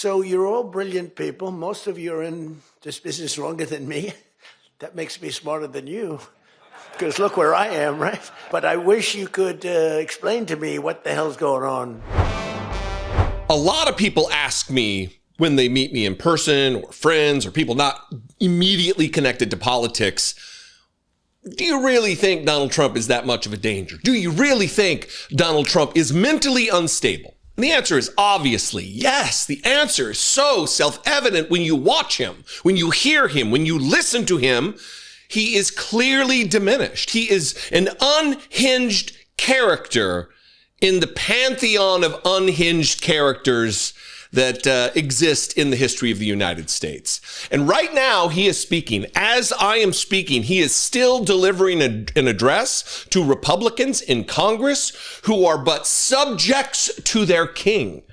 So you're all brilliant people. Most of you are in this business longer than me. That makes me smarter than you. Because look where I am, right? But I wish you could explain to me what the hell's going on. A lot of people ask me when they meet me in person, or friends, or people not immediately connected to politics, do you really think Donald Trump is that much of a danger? Do you really think Donald Trump is mentally unstable? And the answer is obviously yes. The answer is so self-evident when you watch him, when you hear him, when you listen to him. He is clearly diminished. He is an unhinged character in the pantheon of unhinged characters that exist in the history of the United States. And right now he is speaking. As I am speaking, he is still delivering an address to Republicans in Congress who are but subjects to their king.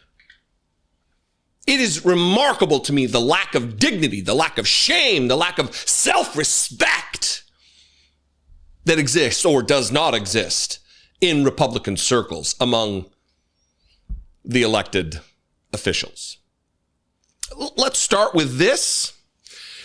It is remarkable to me the lack of dignity, the lack of shame, the lack of self-respect that exists or does not exist in Republican circles among the elected officials. Let's start with this.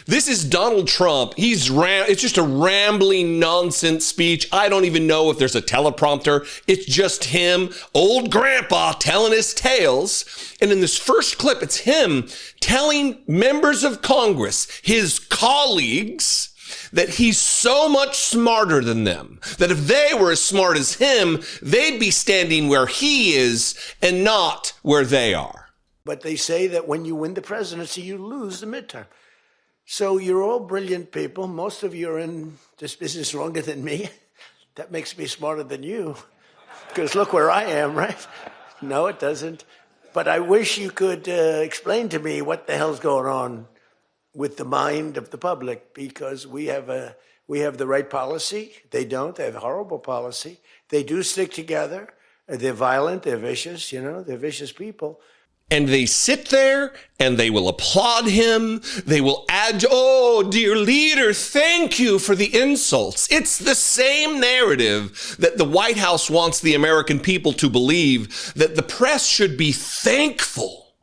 This is Donald Trump. It's just a rambling nonsense speech. I don't even know if there's a teleprompter. It's just him, old grandpa, telling his tales. And in this first clip, it's him telling members of Congress, his colleagues, that he's so much smarter than them, that if they were as smart as him, they'd be standing where he is and not where they are. But they say that when you win the presidency, you lose the midterm. So you're all brilliant people. Most of you are in this business longer than me. That makes me smarter than you. Because look where I am, right? No, it doesn't. But I wish you could explain to me what the hell's going on with the mind of the public, because we have the right policy. They don't. They have horrible policy. They do stick together. They're violent. They're vicious. They're vicious people. And they sit there and they will applaud him. They will add, oh, dear leader, thank you for the insults. It's the same narrative that the White House wants the American people to believe, that the press should be thankful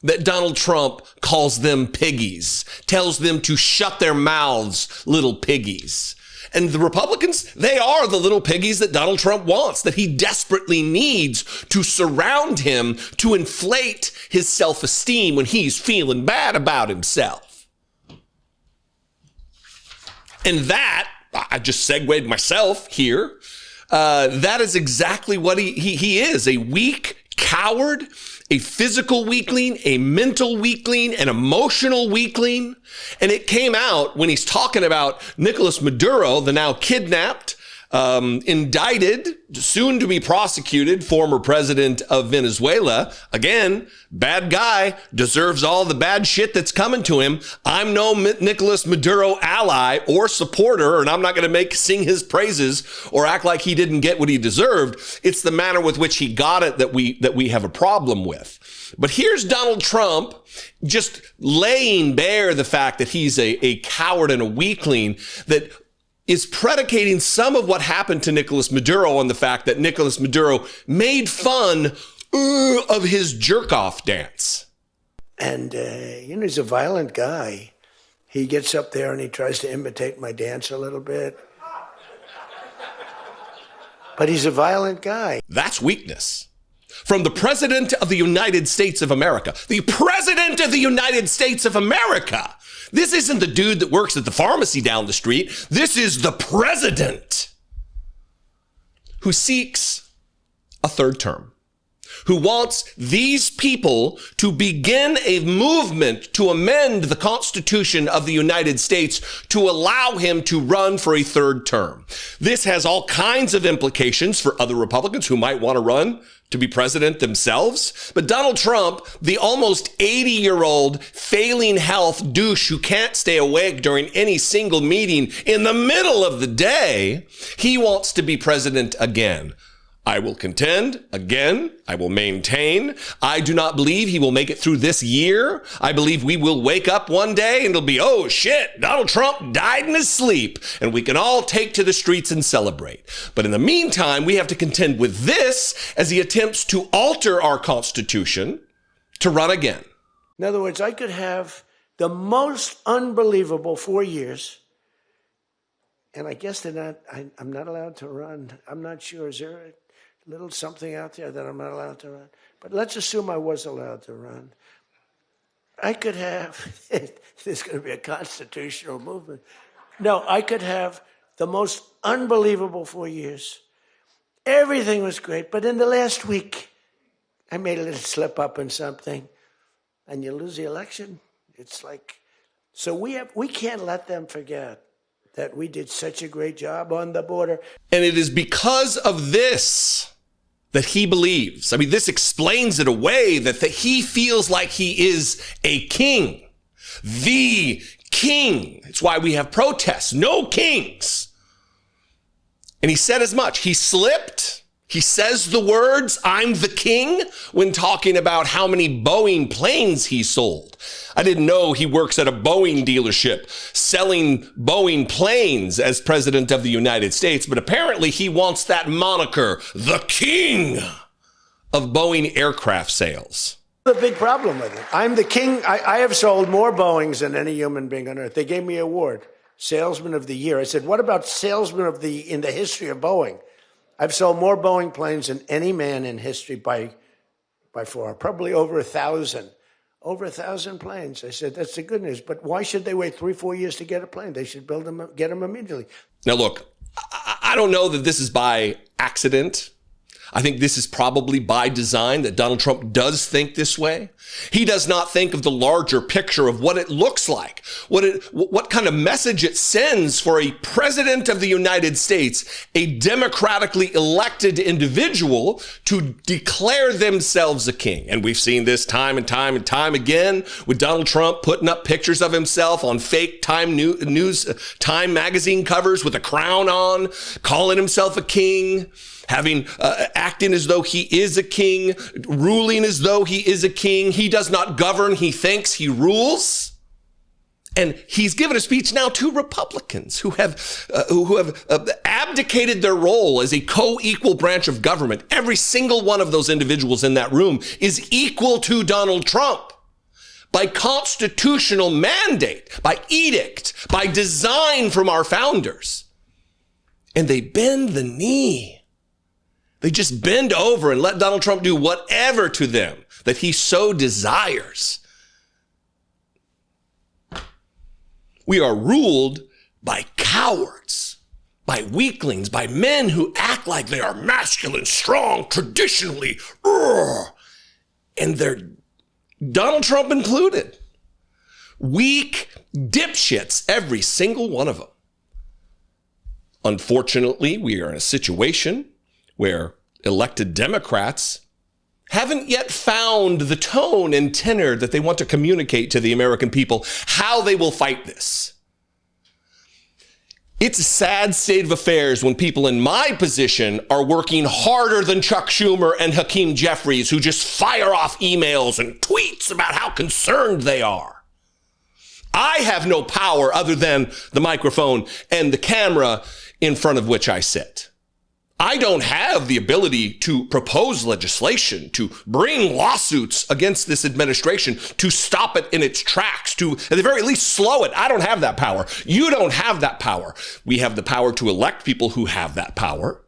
that Donald Trump calls them piggies, tells them to shut their mouths, little piggies. And the Republicans, they are the little piggies that Donald Trump wants, that he desperately needs to surround him to inflate his self-esteem when he's feeling bad about himself. And that, I just segued myself here, that is exactly what he is, a weak coward, a physical weakling, a mental weakling, an emotional weakling. And it came out when he's talking about Nicolas Maduro, the now kidnapped, indicted, soon to be prosecuted, former president of Venezuela. Again, bad guy, deserves all the bad shit that's coming to him. I'm no Nicolas Maduro ally or supporter, and I'm not going to sing his praises or act like he didn't get what he deserved. It's the manner with which he got it that we have a problem with. But here's Donald Trump just laying bare the fact that he's a coward and a weakling, that is predicating some of what happened to Nicolas Maduro on the fact that Nicolas Maduro made fun of his jerk-off dance. And, he's a violent guy. He gets up there and he tries to imitate my dance a little bit. But he's a violent guy. That's weakness. From the President of the United States of America. The President of the United States of America. This isn't the dude that works at the pharmacy down the street. This is the president who seeks a third term, who wants these people to begin a movement to amend the Constitution of the United States to allow him to run for a third term. This has all kinds of implications for other Republicans who might want to run to be president themselves. But Donald Trump, the almost 80-year-old failing health douche who can't stay awake during any single meeting in the middle of the day, he wants to be president again. I will contend again. I will maintain. I do not believe he will make it through this year. I believe we will wake up one day and it'll be, oh shit, Donald Trump died in his sleep, and we can all take to the streets and celebrate. But in the meantime, we have to contend with this as he attempts to alter our Constitution to run again. In other words, I could have the most unbelievable 4 years, and I guess I'm not allowed to run. I'm not sure. Is there a little something out there that I'm not allowed to run? But let's assume I was allowed to run. I could have, there's going to be a constitutional movement. No, I could have the most unbelievable 4 years. Everything was great, but in the last week, I made a little slip up in something, and you lose the election. It's like, so we can't let them forget that we did such a great job on the border. And it is because of this that he believes. I mean, this explains it away, that he feels like he is a king. The king. It's why we have protests. No kings. And he said as much. He slipped. He says the words, "I'm the king," when talking about how many Boeing planes he sold. I didn't know he works at a Boeing dealership selling Boeing planes as president of the United States, but apparently he wants that moniker, the king of Boeing aircraft sales. The big problem with it. I'm the king. I have sold more Boeings than any human being on earth. They gave me an award, Salesman of the Year. I said, what about Salesman of the in the history of Boeing? I've sold more Boeing planes than any man in history by far, probably over 1,000. Over 1,000 planes. I said, that's the good news. But why should they wait 3-4 years to get a plane? They should build them, get them immediately. Now, look, I don't know that this is by accident. I think this is probably by design, that Donald Trump does think this way. He does not think of the larger picture of what it looks like, what kind of message it sends for a president of the United States, a democratically elected individual, to declare themselves a king. And we've seen this time and time and time again with Donald Trump putting up pictures of himself on fake Time magazine covers with a crown on, calling himself a king, acting as though he is a king, ruling as though he is a king. He does not govern. He thinks he rules. And he's given a speech now to Republicans who have abdicated their role as a co-equal branch of government. Every single one of those individuals in that room is equal to Donald Trump by constitutional mandate, by edict, by design from our founders. And they bend the knee. They just bend over and let Donald Trump do whatever to them that he so desires. We are ruled by cowards, by weaklings, by men who act like they are masculine, strong, traditionally, and they're Donald Trump included. Weak dipshits, every single one of them. Unfortunately, we are in a situation where elected Democrats haven't yet found the tone and tenor that they want to communicate to the American people how they will fight this. It's a sad state of affairs when people in my position are working harder than Chuck Schumer and Hakeem Jeffries, who just fire off emails and tweets about how concerned they are. I have no power other than the microphone and the camera in front of which I sit. I don't have the ability to propose legislation, to bring lawsuits against this administration, to stop it in its tracks, to at the very least slow it. I don't have that power. You don't have that power. We have the power to elect people who have that power.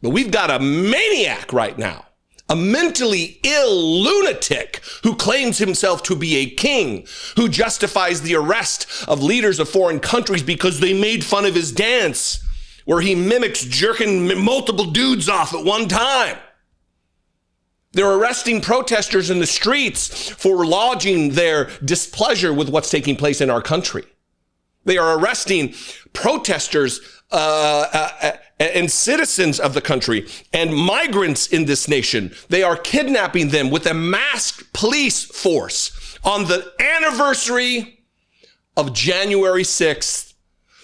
But we've got a maniac right now, a mentally ill lunatic who claims himself to be a king, who justifies the arrest of leaders of foreign countries because they made fun of his dance, where he mimics jerking multiple dudes off at one time. They're arresting protesters in the streets for lodging their displeasure with what's taking place in our country. They are arresting protesters and citizens of the country and migrants in this nation. They are kidnapping them with a masked police force on the anniversary of January 6th,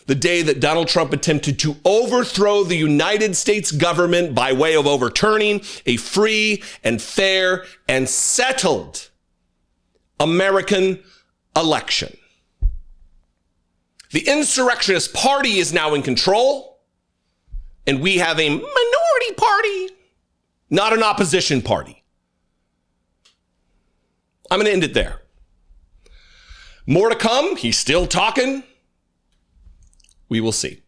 the day that Donald Trump attempted to overthrow the United States government by way of overturning a free and fair and settled American election. The Insurrectionist Party is now in control, and we have a minority party, not an opposition party. I'm going to end it there. More to come. He's still talking. We will see.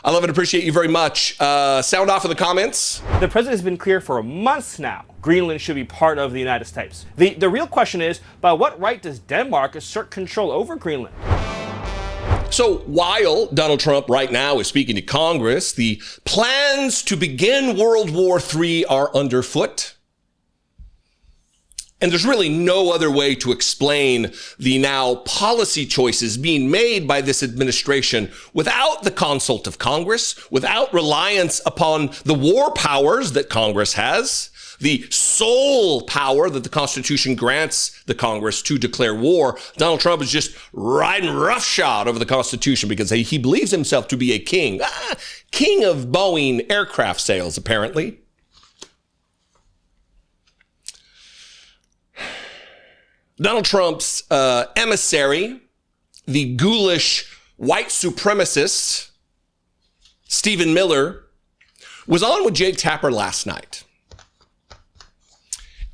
I love and appreciate you very much. Sound off in the comments. The president has been clear for months now Greenland should be part of the United States. The real question is, by what right does Denmark assert control over Greenland? So while Donald Trump right now is speaking to Congress, the plans to begin World War III are underfoot. And there's really no other way to explain the now policy choices being made by this administration without the consult of Congress, without reliance upon the war powers that Congress has, the sole power that the Constitution grants the Congress to declare war. Donald Trump is just riding roughshod over the Constitution because he believes himself to be a king. King of Boeing aircraft sales, apparently. Donald Trump's emissary, the ghoulish white supremacist, Stephen Miller, was on with Jake Tapper last night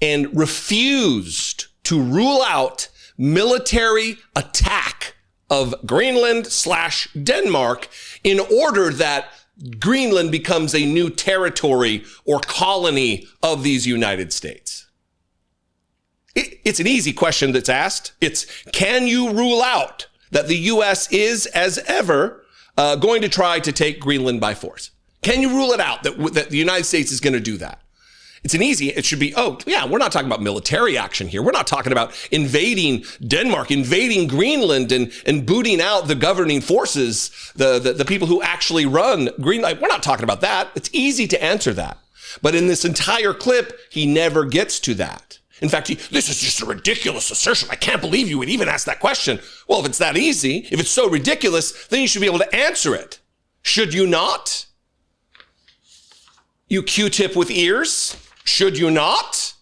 and refused to rule out military attack of Greenland/Denmark in order that Greenland becomes a new territory or colony of these United States. It's an easy question that's asked. It's, can you rule out that the U.S. is, as ever, going to try to take Greenland by force? Can you rule it out that the United States is going to do that? It should be, we're not talking about military action here. We're not talking about invading Denmark, invading Greenland and booting out the governing forces, the people who actually run Greenland. We're not talking about that. It's easy to answer that. But in this entire clip, he never gets to that. In fact, this is just a ridiculous assertion. I can't believe you would even ask that question. Well, if it's that easy, if it's so ridiculous, then you should be able to answer it. Should you not? You Q-tip with ears? Should you not?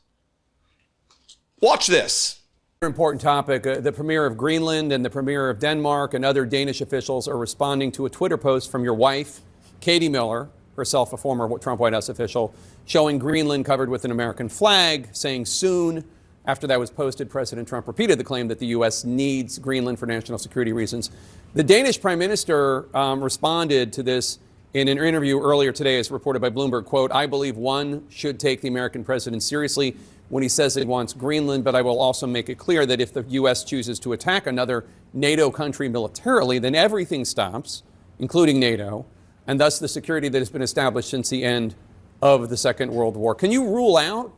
Watch this. Important topic. The premier of Greenland and the premier of Denmark and other Danish officials are responding to a Twitter post from your wife, Katie Miller, herself a former Trump White House official, showing Greenland covered with an American flag, saying soon. After that was posted, President Trump repeated the claim that the U.S. needs Greenland for national security reasons. The Danish prime minister responded to this in an interview earlier today, as reported by Bloomberg, quote, "I believe one should take the American president seriously when he says it wants Greenland, but I will also make it clear that if the U.S. chooses to attack another NATO country militarily, then everything stops, including NATO, and thus the security that has been established since the end of the Second World War." Can you rule out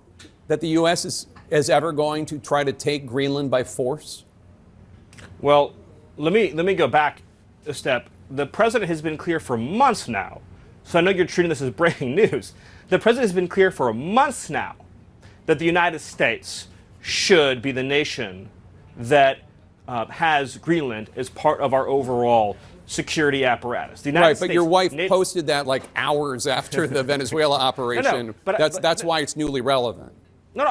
that the U.S. is ever going to try to take Greenland by force? Well, let me go back a step. The president has been clear for months now, so I know you're treating this as breaking news. The president has been clear for months now that the United States should be the nation that has Greenland as part of our overall security apparatus. The United Right, States, but your wife posted that like hours after the Venezuela operation. That's why it's newly relevant. No,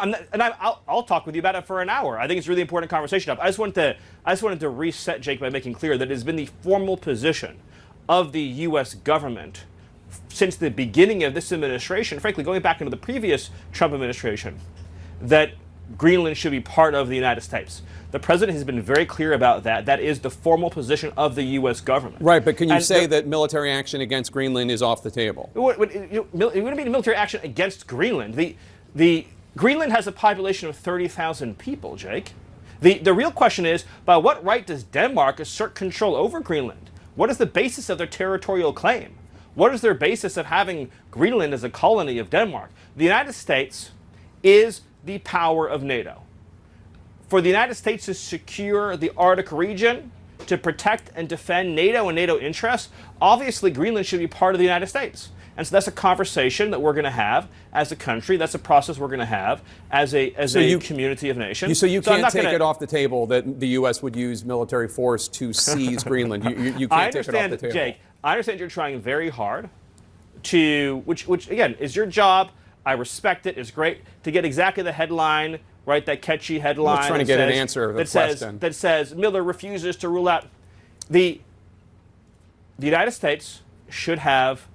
I'll talk with you about it for an hour. I think it's a really important conversation. I just wanted to reset, Jake, by making clear that it has been the formal position of the U.S. government since the beginning of this administration, frankly, going back into the previous Trump administration, that Greenland should be part of the United States. The president has been very clear about that. That is the formal position of the U.S. government. Right, but can you say that military action against Greenland is off the table? It wouldn't be military action against Greenland. The Greenland has a population of 30,000 people, Jake. The real question is, by what right does Denmark assert control over Greenland? What is the basis of their territorial claim? What is their basis of having Greenland as a colony of Denmark? The United States is the power of NATO. For the United States to secure the Arctic region, to protect and defend NATO and NATO interests, obviously Greenland should be part of the United States. And so that's a conversation that we're going to have as a country. That's a process we're going to have as a community of nations. So you can't take it off the table that the U.S. would use military force to seize Greenland. You can't take it off the table. Jake, I understand you're trying very hard to, which again, is your job. I respect it. It's great to get exactly the headline, right? That catchy headline. I'm trying to get an answer to the question. That says Miller refuses to rule out. The United States should have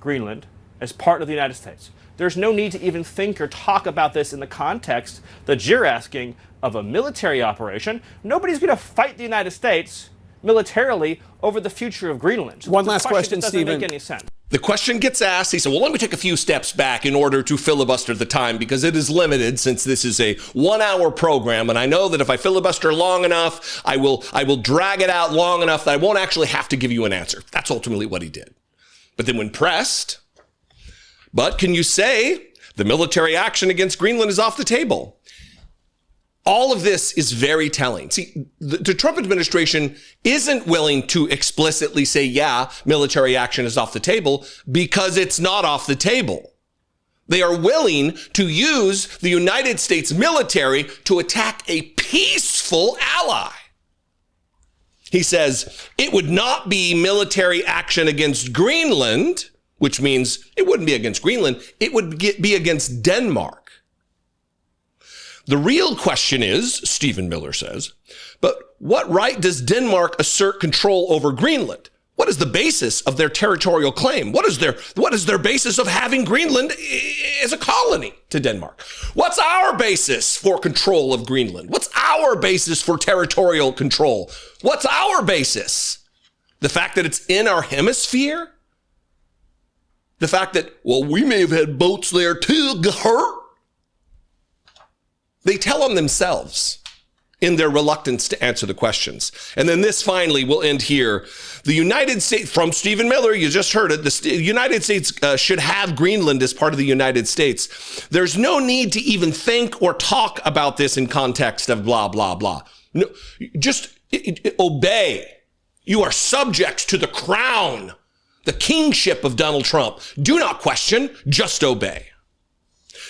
Greenland as part of the United States. there's no need to even think or talk about this in the context that you're asking of a military operation. Nobody's going to fight the United States militarily over the future of Greenland. One last question, doesn't Stephen. make any sense. The question gets asked. He said, well, let me take a few steps back in order to filibuster the time because it is limited since this is a 1-hour program. And I know that if I filibuster long enough, I will drag it out long enough that I won't actually have to give you an answer. That's ultimately what he did. But then when pressed, but can you say the military action against Greenland is off the table? All of this is very telling. See, the Trump administration isn't willing to explicitly say, yeah, military action is off the table because it's not off the table. They are willing to use the United States military to attack a peaceful ally. He says it would not be military action against Greenland, which means it wouldn't be against Greenland. It would be against Denmark. The real question is, Stephen Miller says, but what right does Denmark assert control over Greenland? What is the basis of their territorial claim? What is their basis of having Greenland as a colony to Denmark? What's our basis for control of Greenland? What's our basis for territorial control? What's our basis? The fact that it's in our hemisphere? The fact that, well, we may have had boats there too, They tell them themselves in their reluctance to answer the questions. And then this finally will end here. The United States, from Stephen Miller, you just heard it, the United States should have Greenland as part of the United States. There's no need to even think or talk about this in context of blah, blah, blah. No, just obey. You are subject to the crown, the kingship of Donald Trump. Do not question, just obey.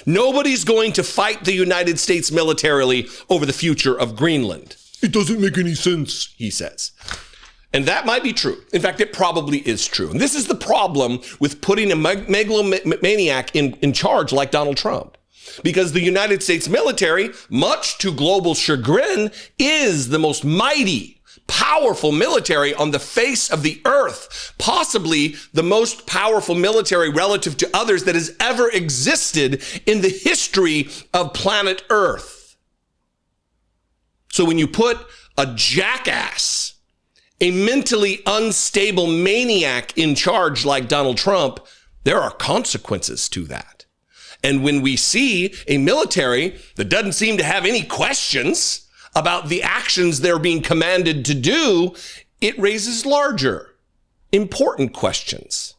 Nobody's going to fight the United States militarily over the future of Greenland. It doesn't make any sense, he says. And that might be true. In fact, it probably is true. And this is the problem with putting a megalomaniac in charge like Donald Trump. Because the United States military, much to global chagrin, is the most mighty, powerful military on the face of the earth, possibly the most powerful military relative to others that has ever existed in the history of planet Earth. So when you put a jackass, a mentally unstable maniac in charge like Donald Trump, there are consequences to that. And when we see a military that doesn't seem to have any questions about the actions they're being commanded to do, it raises larger, important questions.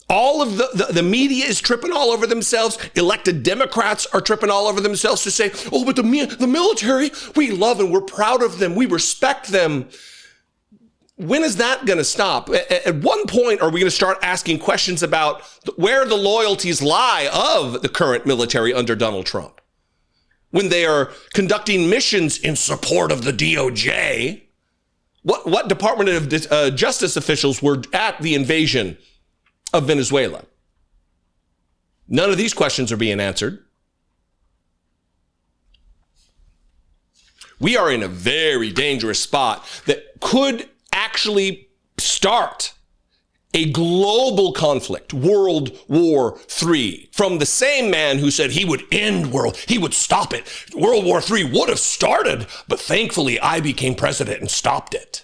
All of the media is tripping all over themselves. Elected Democrats are tripping all over themselves to say, oh, but the military, we love and we're proud of them. We respect them. When is that going to stop? At one point, are we going to start asking questions about where the loyalties lie of the current military under Donald Trump? When they are conducting missions in support of the DOJ, what Department of Justice officials were at the invasion of Venezuela? None of these questions are being answered. We are in a very dangerous spot that could actually start a global conflict, World War III, from the same man who said he would he would stop it. World War III would have started, but thankfully I became president and stopped it.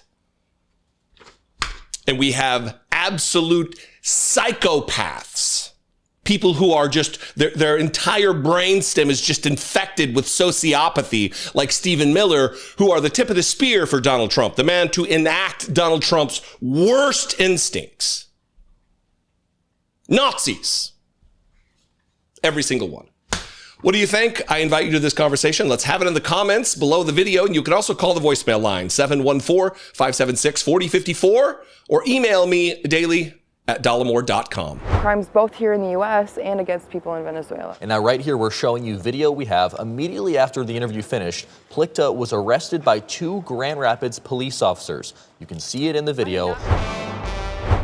And we have absolute psychopaths, people who are just, their entire brainstem is just infected with sociopathy, like Stephen Miller, who are the tip of the spear for Donald Trump, the man to enact Donald Trump's worst instincts. Nazis. Every single one. What do you think? I invite you to this conversation. Let's have it in the comments below the video. And you can also call the voicemail line, 714-576-4054, or email me daily at Dollemore.com. Crimes both here in the U.S. and against people in Venezuela. And now right here, we're showing you video we have immediately after the interview finished. Plickta was arrested by 2 Grand Rapids police officers. You can see it in the video.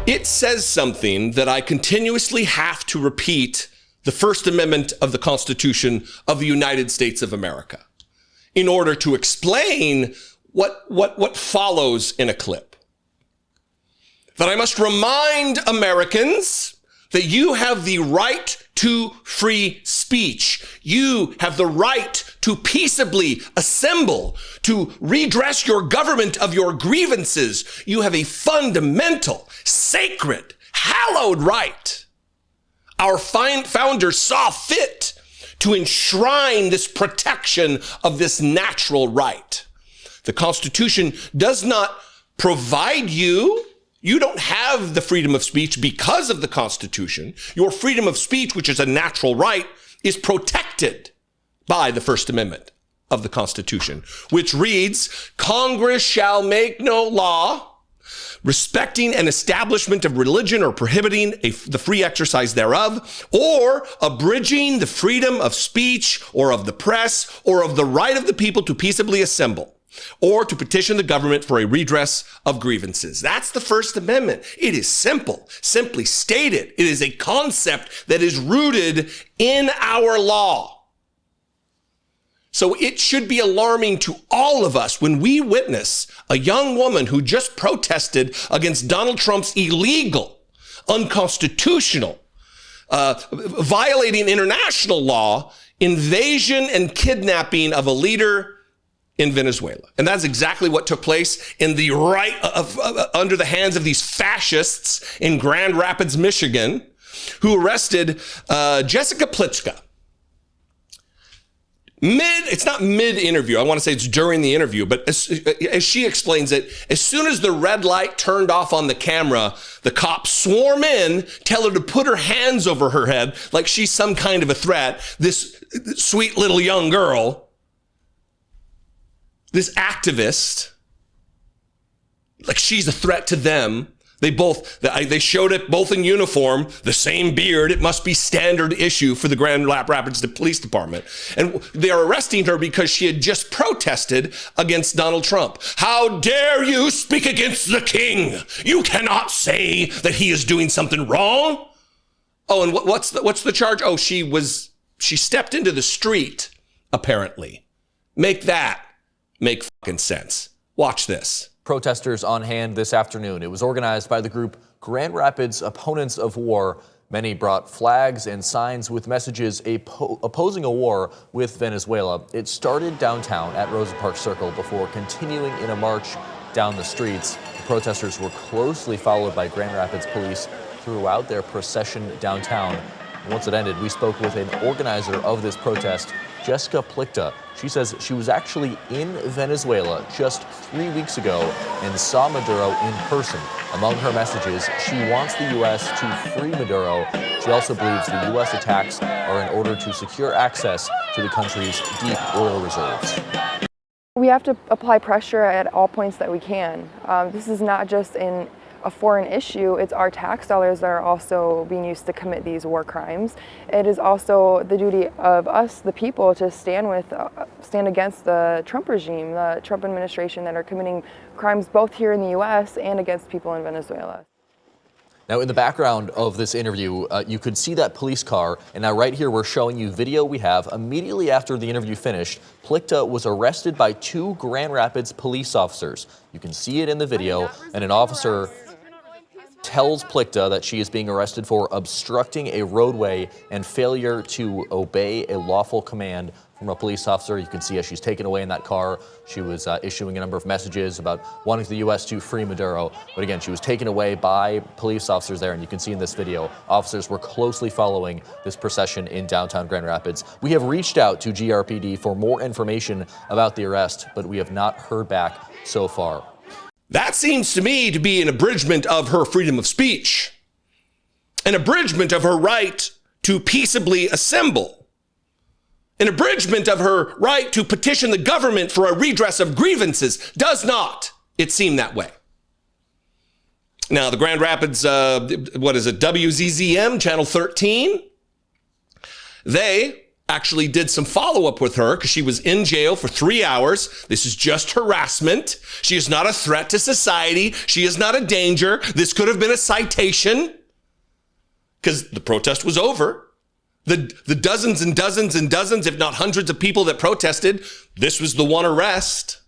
It says something that I continuously have to repeat the First Amendment of the Constitution of the United States of America in order to explain what follows in a clip. That I must remind Americans that you have the right to free speech. You have the right to peaceably assemble, to redress your government of your grievances. You have a fundamental, sacred, hallowed right. Our founders saw fit to enshrine this protection of this natural right. The Constitution does not provide you. You don't have the freedom of speech because of the Constitution. Your freedom of speech, which is a natural right, is protected by the First Amendment of the Constitution, which reads, Congress shall make no law respecting an establishment of religion or prohibiting the free exercise thereof, or abridging the freedom of speech or of the press or of the right of the people to peaceably assemble, or to petition the government for a redress of grievances. That's the First Amendment. It is simple, simply stated. It is a concept that is rooted in our law. So it should be alarming to all of us when we witness a young woman who just protested against Donald Trump's illegal, unconstitutional, violating international law, invasion and kidnapping of a leader in Venezuela. And that's exactly what took place in the under the hands of these fascists in Grand Rapids, Michigan, who arrested Jessica Plitschka. It's not mid-interview. I want to say it's during the interview, but as she explains it, as soon as the red light turned off on the camera, the cops swarm in, tell her to put her hands over her head like she's some kind of a threat. This sweet little young girl, this activist, like she's a threat to them. They showed it both in uniform, the same beard. It must be standard issue for the Grand Rapids Police Department. And they are arresting her because she had just protested against Donald Trump. How dare you speak against the king? You cannot say that he is doing something wrong. Oh, and what's the charge? Oh, she stepped into the street, apparently. Make fucking sense. Watch this. Protesters on hand this afternoon. It was organized by the group Grand Rapids Opponents of War. Many brought flags and signs with messages opposing a war with Venezuela. It started downtown at Rosa Parks Circle before continuing in a march down the streets. The protesters were closely followed by Grand Rapids police throughout their procession downtown. Once it ended, we spoke with an organizer of this protest, Jessica Plitschka. She says she was actually in Venezuela just 3 weeks ago and saw Maduro in person. Among her messages, she wants the U.S. to free Maduro. She also believes the U.S. attacks are in order to secure access to the country's deep oil reserves. We have to apply pressure at all points that we can. This is not just in a foreign issue, it's our tax dollars that are also being used to commit these war crimes. It is also the duty of us, the people, to stand against the Trump regime, the Trump administration that are committing crimes both here in the U.S. and against people in Venezuela. Now, in the background of this interview, you could see that police car. And now right here, we're showing you video we have. Immediately after the interview finished, Plitschka was arrested by 2 Grand Rapids police officers. You can see it in the video, and an officer tells Plitschka that she is being arrested for obstructing a roadway and failure to obey a lawful command from a police officer. You can see as she's taken away in that car, she was issuing a number of messages about wanting the U.S. to free Maduro. But again, she was taken away by police officers there, and you can see in this video, officers were closely following this procession in downtown Grand Rapids. We have reached out to GRPD for more information about the arrest, but we have not heard back so far. That seems to me to be an abridgment of her freedom of speech, an abridgment of her right to peaceably assemble, an abridgment of her right to petition the government for a redress of grievances. Does not it seem that way? Now, the Grand Rapids, WZZM, Channel 13, they actually did some follow-up with her because she was in jail for 3 hours. This is just harassment. She is not a threat to society. She is not a danger. This could have been a citation because the protest was over. The dozens and dozens and dozens, if not hundreds of people that protested, this was the one arrest.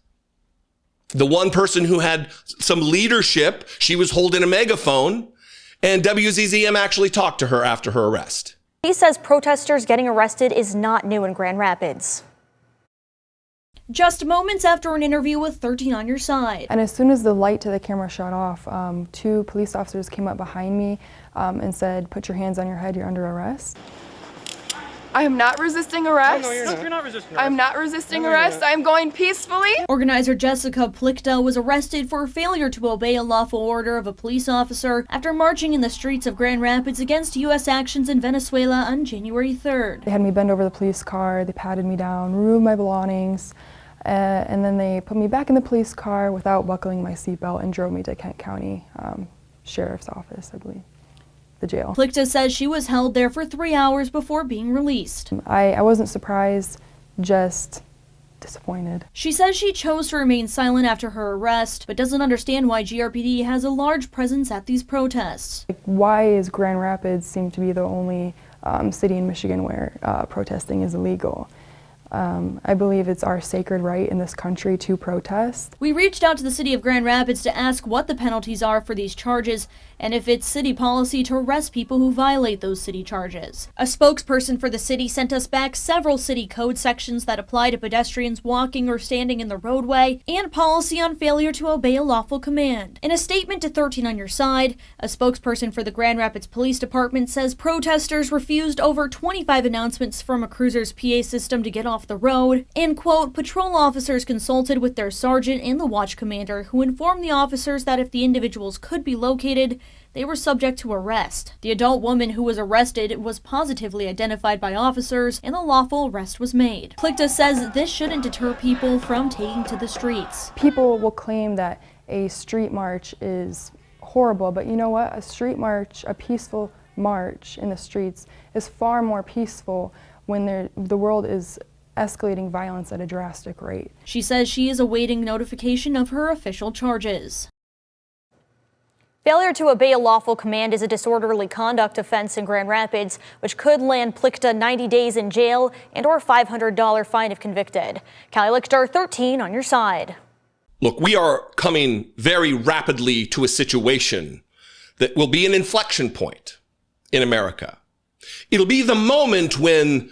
The one person who had some leadership, she was holding a megaphone. And WZZM actually talked to her after her arrest. He says protesters getting arrested is not new in Grand Rapids. Just moments after an interview with 13 on Your Side. And as soon as the light to the camera shut off, 2 police officers came up behind me and said, "Put your hands on your head, you're under arrest." I am not resisting arrest. No, you're not resisting arrest. I'm not resisting arrest. I'm going peacefully. Organizer Jessica Plichta was arrested for failure to obey a lawful order of a police officer after marching in the streets of Grand Rapids against U.S. actions in Venezuela on January 3rd. They had me bend over the police car, they patted me down, removed my belongings, and then they put me back in the police car without buckling my seatbelt and drove me to Kent County Sheriff's Office, I believe. The jail. Plichta says she was held there for 3 hours before being released. I wasn't surprised, just disappointed. She says she chose to remain silent after her arrest, but doesn't understand why GRPD has a large presence at these protests. Why is Grand Rapids seem to be the only city in Michigan where protesting is illegal? I believe it's our sacred right in this country to protest. We reached out to the city of Grand Rapids to ask what the penalties are for these charges and if it's city policy to arrest people who violate those city charges. A spokesperson for the city sent us back several city code sections that apply to pedestrians walking or standing in the roadway and policy on failure to obey a lawful command. In a statement to 13 on Your Side, a spokesperson for the Grand Rapids Police Department says protesters refused over 25 announcements from a cruiser's PA system to get off the road, and quote, patrol officers consulted with their sergeant and the watch commander, who informed the officers that if the individuals could be located, they were subject to arrest. The adult woman who was arrested was positively identified by officers, and the lawful arrest was made. Plichta says this shouldn't deter people from taking to the streets. People will claim that a street march is horrible, but you know what? A street march, a peaceful march in the streets, is far more peaceful when the world is escalating violence at a drastic rate. She says she is awaiting notification of her official charges. Failure to obey a lawful command is a disorderly conduct offense in Grand Rapids, which could land Plichta 90 days in jail and or $500 fine if convicted. Callie Lichter, 13 on Your Side. Look, we are coming very rapidly to a situation that will be an inflection point in America. It'll be the moment when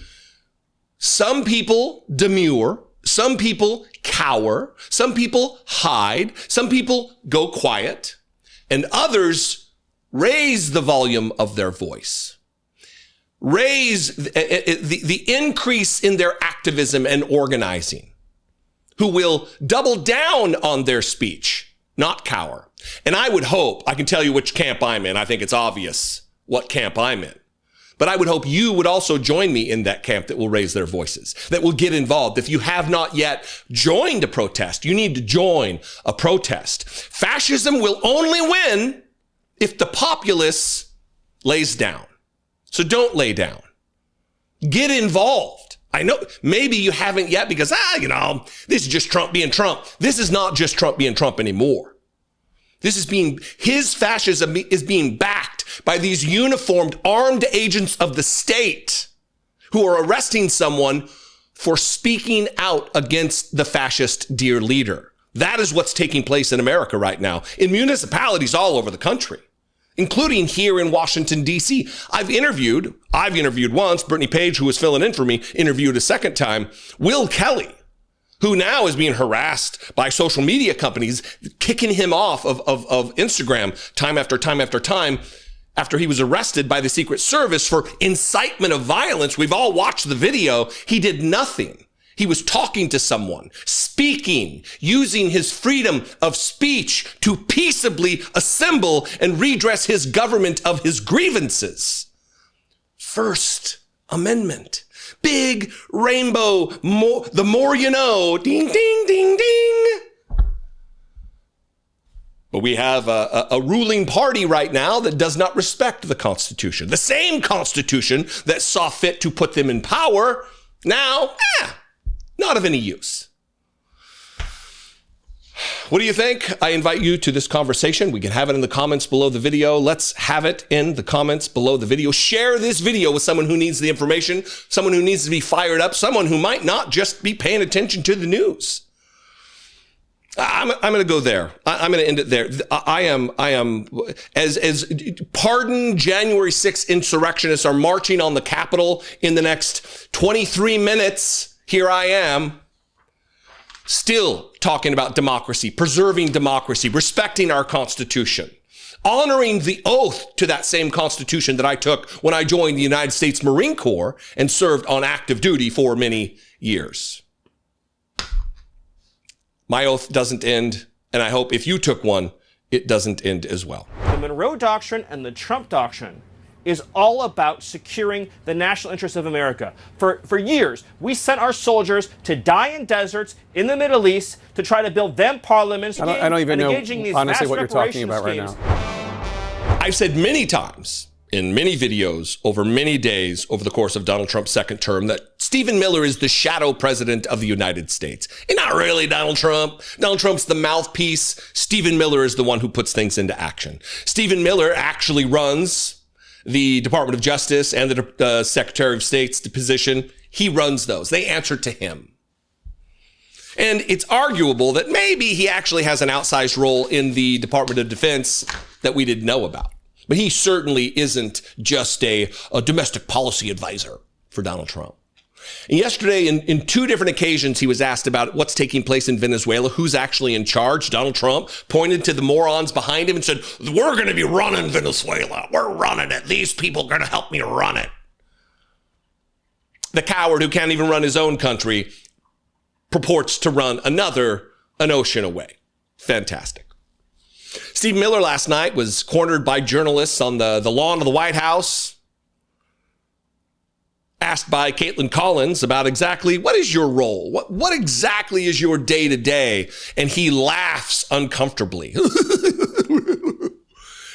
some people demur, some people cower, some people hide, some people go quiet, and others raise the volume of their voice, raise the increase in their activism and organizing, who will double down on their speech, not cower. And I would hope, I can tell you which camp I'm in. I think it's obvious what camp I'm in. But I would hope you would also join me in that camp that will raise their voices, that will get involved. If you have not yet joined a protest, you need to join a protest. Fascism will only win if the populace lays down. So don't lay down. Get involved. I know maybe you haven't yet because, this is just Trump being Trump. This is not just Trump being Trump anymore. His fascism is being backed by these uniformed armed agents of the state who are arresting someone for speaking out against the fascist dear leader. That is what's taking place in America right now, in municipalities all over the country, including here in Washington, D.C. I've interviewed once, Brittany Page, who was filling in for me, interviewed a second time, Will Kelly, who now is being harassed by social media companies, kicking him off of Instagram time after time after time after he was arrested by the Secret Service for incitement of violence. We've all watched the video. He did nothing. He was talking to someone, speaking, using his freedom of speech to peaceably assemble and redress his government of his grievances. First Amendment. Big rainbow, the more you know, ding, ding, ding, ding. But we have a ruling party right now that does not respect the Constitution. The same Constitution that saw fit to put them in power, now, not of any use. What do you think? I invite you to this conversation. We can have it in the comments below the video. Let's have it in the comments below the video. Share this video with someone who needs the information, someone who needs to be fired up, someone who might not just be paying attention to the news. I'm going to go there. I'm going to end it there. I am, as pardoned January 6th insurrectionists are marching on the Capitol in the next 23 minutes. Here I am, still talking about democracy, preserving democracy, respecting our Constitution, honoring the oath to that same Constitution that I took when I joined the United States Marine Corps and served on active duty for many years. My oath doesn't end, and I hope if you took one, it doesn't end as well. The Monroe Doctrine and the Trump Doctrine is all about securing the national interests of America. For years, we sent our soldiers to die in deserts in the Middle East to try to build them parliaments. I don't even know, honestly, what you're talking about right now. I've said many times in many videos over many days over the course of Donald Trump's second term that Stephen Miller is the shadow president of the United States. And not really Donald Trump. Donald Trump's the mouthpiece. Stephen Miller is the one who puts things into action. Stephen Miller actually runs the Department of Justice and the Secretary of State's position. He runs those. They answer to him. And it's arguable that maybe he actually has an outsized role in the Department of Defense that we didn't know about. But he certainly isn't just a domestic policy advisor for Donald Trump. And yesterday, in two different occasions, he was asked about what's taking place in Venezuela, who's actually in charge. Donald Trump pointed to the morons behind him and said, we're going to be running Venezuela. We're running it. These people are going to help me run it. The coward who can't even run his own country purports to run another an ocean away. Fantastic. Steve Miller last night was cornered by journalists on the lawn of the White House, asked by Caitlin Collins about exactly what is your role? What exactly is your day-to-day? And he laughs uncomfortably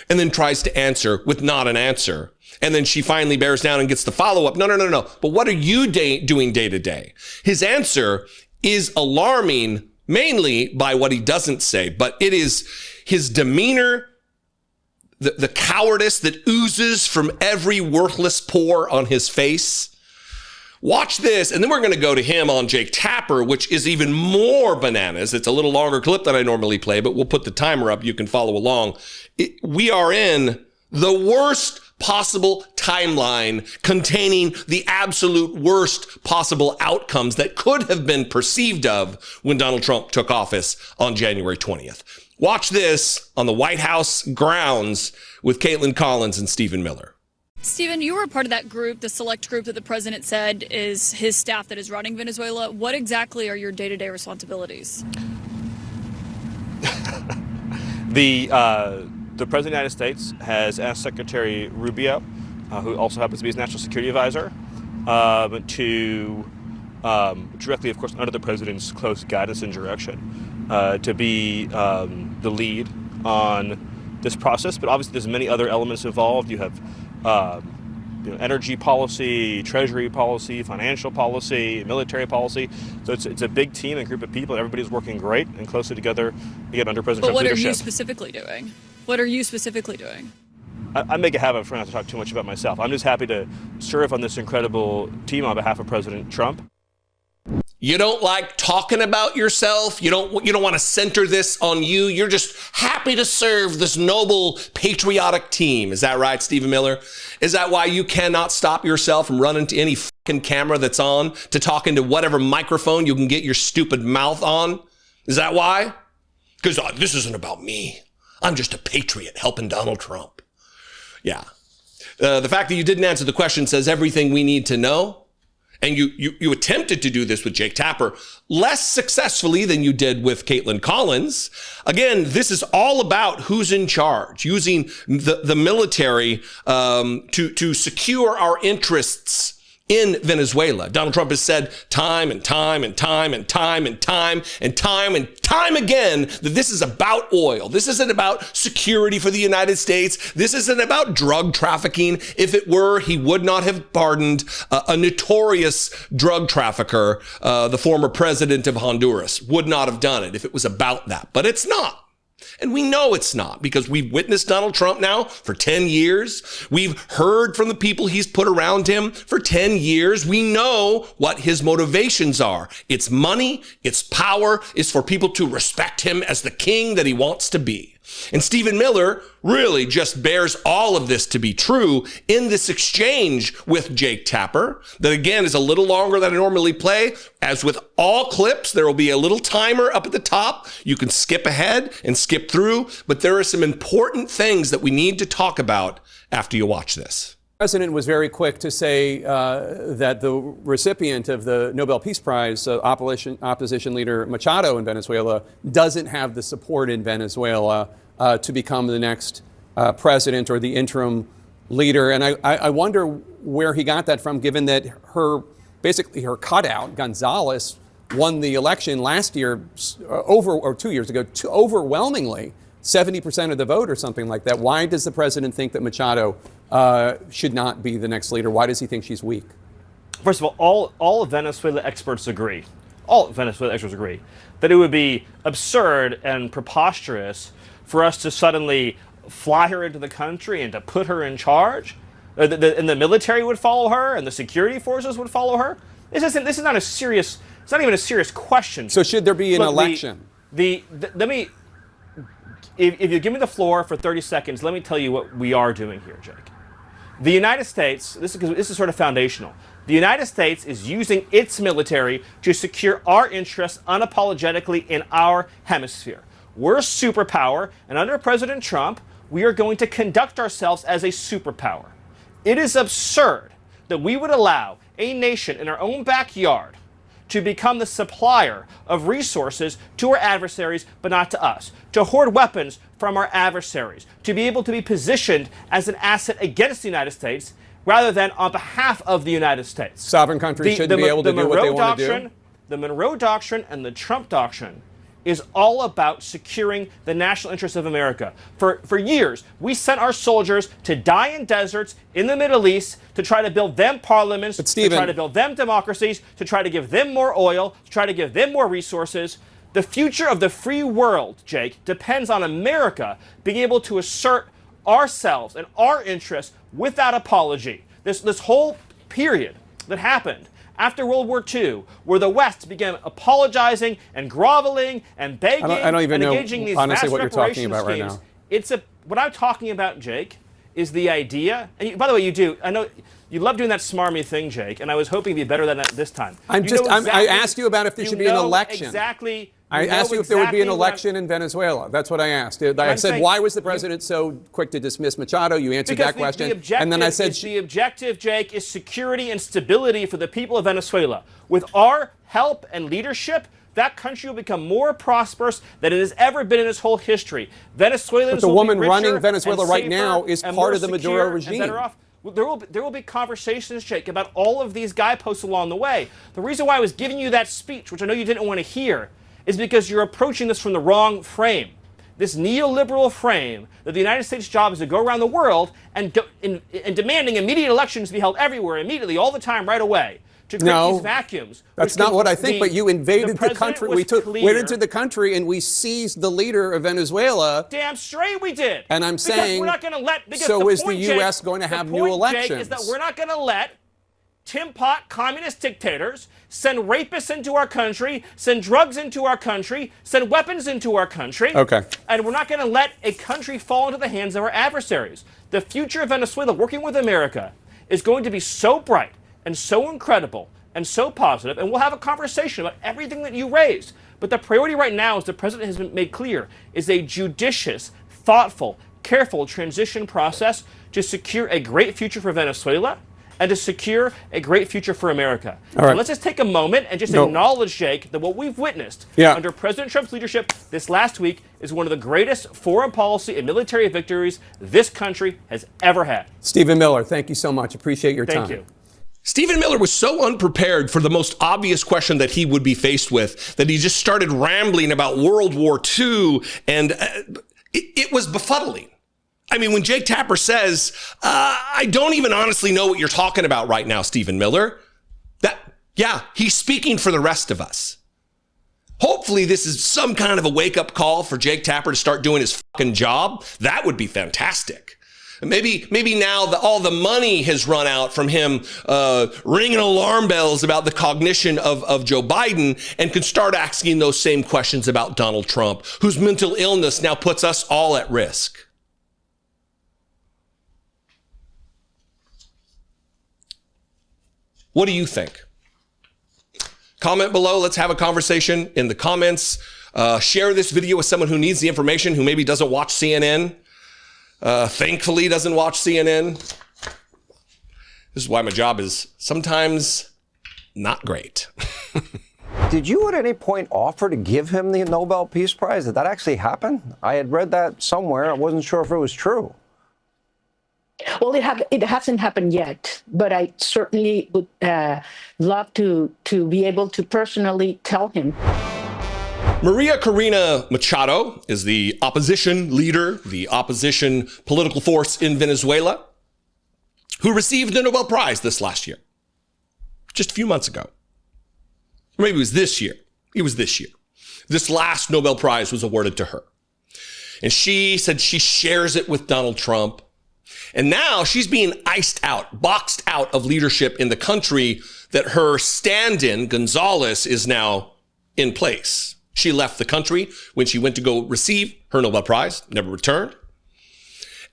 and then tries to answer with not an answer. And then she finally bears down and gets the follow-up. No. But what are you doing day-to-day? His answer is alarming, mainly by what he doesn't say, but it is his demeanor, the cowardice that oozes from every worthless pore on his face. Watch this, and then we're going to go to him on Jake Tapper, which is even more bananas. It's a little longer clip than I normally play, but we'll put the timer up. You can follow along. We are in the worst possible timeline containing the absolute worst possible outcomes that could have been perceived of when Donald Trump took office on January 20th. Watch this on the White House grounds with Caitlin Collins and Stephen Miller. Stephen, you were a part of that group, the select group that the president said is his staff that is running Venezuela. What exactly are your day-to-day responsibilities? The President of the United States has asked Secretary Rubio, who also happens to be his national security advisor, to directly, of course, under the president's close guidance and direction, to be the lead on this process. But obviously there's many other elements involved. You have energy policy, treasury policy, financial policy, military policy. So it's a big team and group of people, and everybody's working great and closely together, again, under President Trump's leadership. But what are you specifically doing? What are you specifically doing? I make a habit of trying not to talk too much about myself. I'm just happy to serve on this incredible team on behalf of President Trump. You don't like talking about yourself. You don't want to center this on you. You're just happy to serve this noble, patriotic team. Is that right, Stephen Miller? Is that why you cannot stop yourself from running to any fucking camera that's on to talk into whatever microphone you can get your stupid mouth on? Is that why? Because this isn't about me. I'm just a patriot helping Donald Trump. Yeah. The fact that you didn't answer the question says everything we need to know. And you attempted to do this with Jake Tapper less successfully than you did with Caitlin Collins. Again, this is all about who's in charge, using the military to secure our interests in Venezuela. Donald Trump has said time and time again that this is about oil. This isn't about security for the United States. This isn't about drug trafficking. If it were, he would not have pardoned a notorious drug trafficker, the former president of Honduras. Would not have done it if it was about that. But it's not. And we know it's not, because we've witnessed Donald Trump now for 10 years. We've heard from the people he's put around him for 10 years. We know what his motivations are. It's money, it's power, it's for people to respect him as the king that he wants to be. And Stephen Miller really just bears all of this to be true in this exchange with Jake Tapper, that again is a little longer than I normally play. As with all clips, there will be a little timer up at the top. You can skip ahead and skip through, but there are some important things that we need to talk about after you watch this. The president was very quick to say that the recipient of the Nobel Peace Prize, opposition leader Machado in Venezuela, doesn't have the support in Venezuela to become the next president or the interim leader. And I wonder where he got that from, given that basically her cutout, Gonzalez, won the election last year, 2 years ago, overwhelmingly, 70% of the vote or something like that. Why does the president think that Machado should not be the next leader? Why does he think she's weak? First of all Venezuela experts agree, that it would be absurd and preposterous for us to suddenly fly her into the country and to put her in charge. And the military would follow her, and the security forces would follow her. This is not a serious. It's not even a serious question. So should there be an election? Let me. If you give me the floor for 30 seconds, let me tell you what we are doing here, Jake. The United States, this is sort of foundational. The United States is using its military to secure our interests unapologetically in our hemisphere. We're a superpower, and under President Trump, we are going to conduct ourselves as a superpower. It is absurd that we would allow a nation in our own backyard to become the supplier of resources to our adversaries, but not to us, to hoard weapons from our adversaries, to be able to be positioned as an asset against the United States rather than on behalf of the United States. Sovereign countries shouldn't be able to do what they want to do. The Monroe Doctrine and the Trump Doctrine is all about securing the national interests of America. For years, we sent our soldiers to die in deserts in the Middle East to try to build them parliaments, to try to build them democracies, to try to give them more oil, to try to give them more resources. The future of the free world, Jake, depends on America being able to assert ourselves and our interests without apology. This whole period that happened after World War II, where the West began apologizing and groveling and begging I don't even and know, engaging these honestly, vast what you're talking about schemes, right now. What I'm talking about, Jake, is the idea, and by the way, I know you love doing that smarmy thing, Jake, and I was hoping to be better than that this time. I asked you about if there should be an election. I asked you if there would be an election in Venezuela. That's what I asked. I said, why was the president so quick to dismiss Machado? You answered that question. And then I said, the objective, Jake, is security and stability for the people of Venezuela. With our help and leadership, that country will become more prosperous than it has ever been in its whole history. Venezuelans but the woman will be running Venezuela right now is part of the Maduro regime. There will be conversations, Jake, about all of these guideposts along the way. The reason why I was giving you that speech, which I know you didn't want to hear, is because you're approaching this from the wrong frame. This neoliberal frame that the United States' job is to go around the world and demanding immediate elections be held everywhere, immediately, all the time, right away. To create these vacuums. That's not what I think, but you invaded the country. We went into the country and we seized the leader of Venezuela. Damn straight we did. And I'm saying, we're not going to let. So is the U.S. going to have new elections? Jake, is that we're not going to let Tin Pot communist dictators send rapists into our country, send drugs into our country, send weapons into our country. Okay. And we're not going to let a country fall into the hands of our adversaries. The future of Venezuela, working with America, is going to be so bright and so incredible and so positive, and we'll have a conversation about everything that you raised. But the priority right now, as the president has been made clear, is a judicious, thoughtful, careful transition process to secure a great future for Venezuela and to secure a great future for America. All right. So let's just take a moment and just acknowledge, Jake, that what we've witnessed under President Trump's leadership this last week is one of the greatest foreign policy and military victories this country has ever had. Stephen Miller, thank you so much. Appreciate your time. Thank you. Stephen Miller was so unprepared for the most obvious question that he would be faced with that he just started rambling about World War II, and it was befuddling. I mean, when Jake Tapper says, I don't even honestly know what you're talking about right now, Stephen Miller, he's speaking for the rest of us. hopefully this is some kind of a wake-up call for Jake Tapper to start doing his fucking job. That would be fantastic. Maybe now that all the money has run out from him ringing alarm bells about the cognition of Joe Biden, and can start asking those same questions about Donald Trump, whose mental illness now puts us all at risk. What do you think? Comment below. Let's have a conversation in the comments. Share this video with someone who needs the information, who maybe doesn't watch CNN. Thankfully doesn't watch CNN. This is why my job is sometimes not great. Did you at any point offer to give him the Nobel Peace Prize? Did that actually happen? I had read that somewhere. I wasn't sure if it was true. Well, it hasn't happened yet, but I certainly would love to be able to personally tell him. Maria Corina Machado is the opposition leader, the opposition political force in Venezuela, who received the Nobel Prize this last year, just a few months ago. Or maybe it was this year. It was this year. This last Nobel Prize was awarded to her. And she said she shares it with Donald Trump. And now she's being iced out, boxed out of leadership in the country that her stand-in, Gonzalez, is now in place. She left the country when she went to go receive her Nobel Prize, never returned.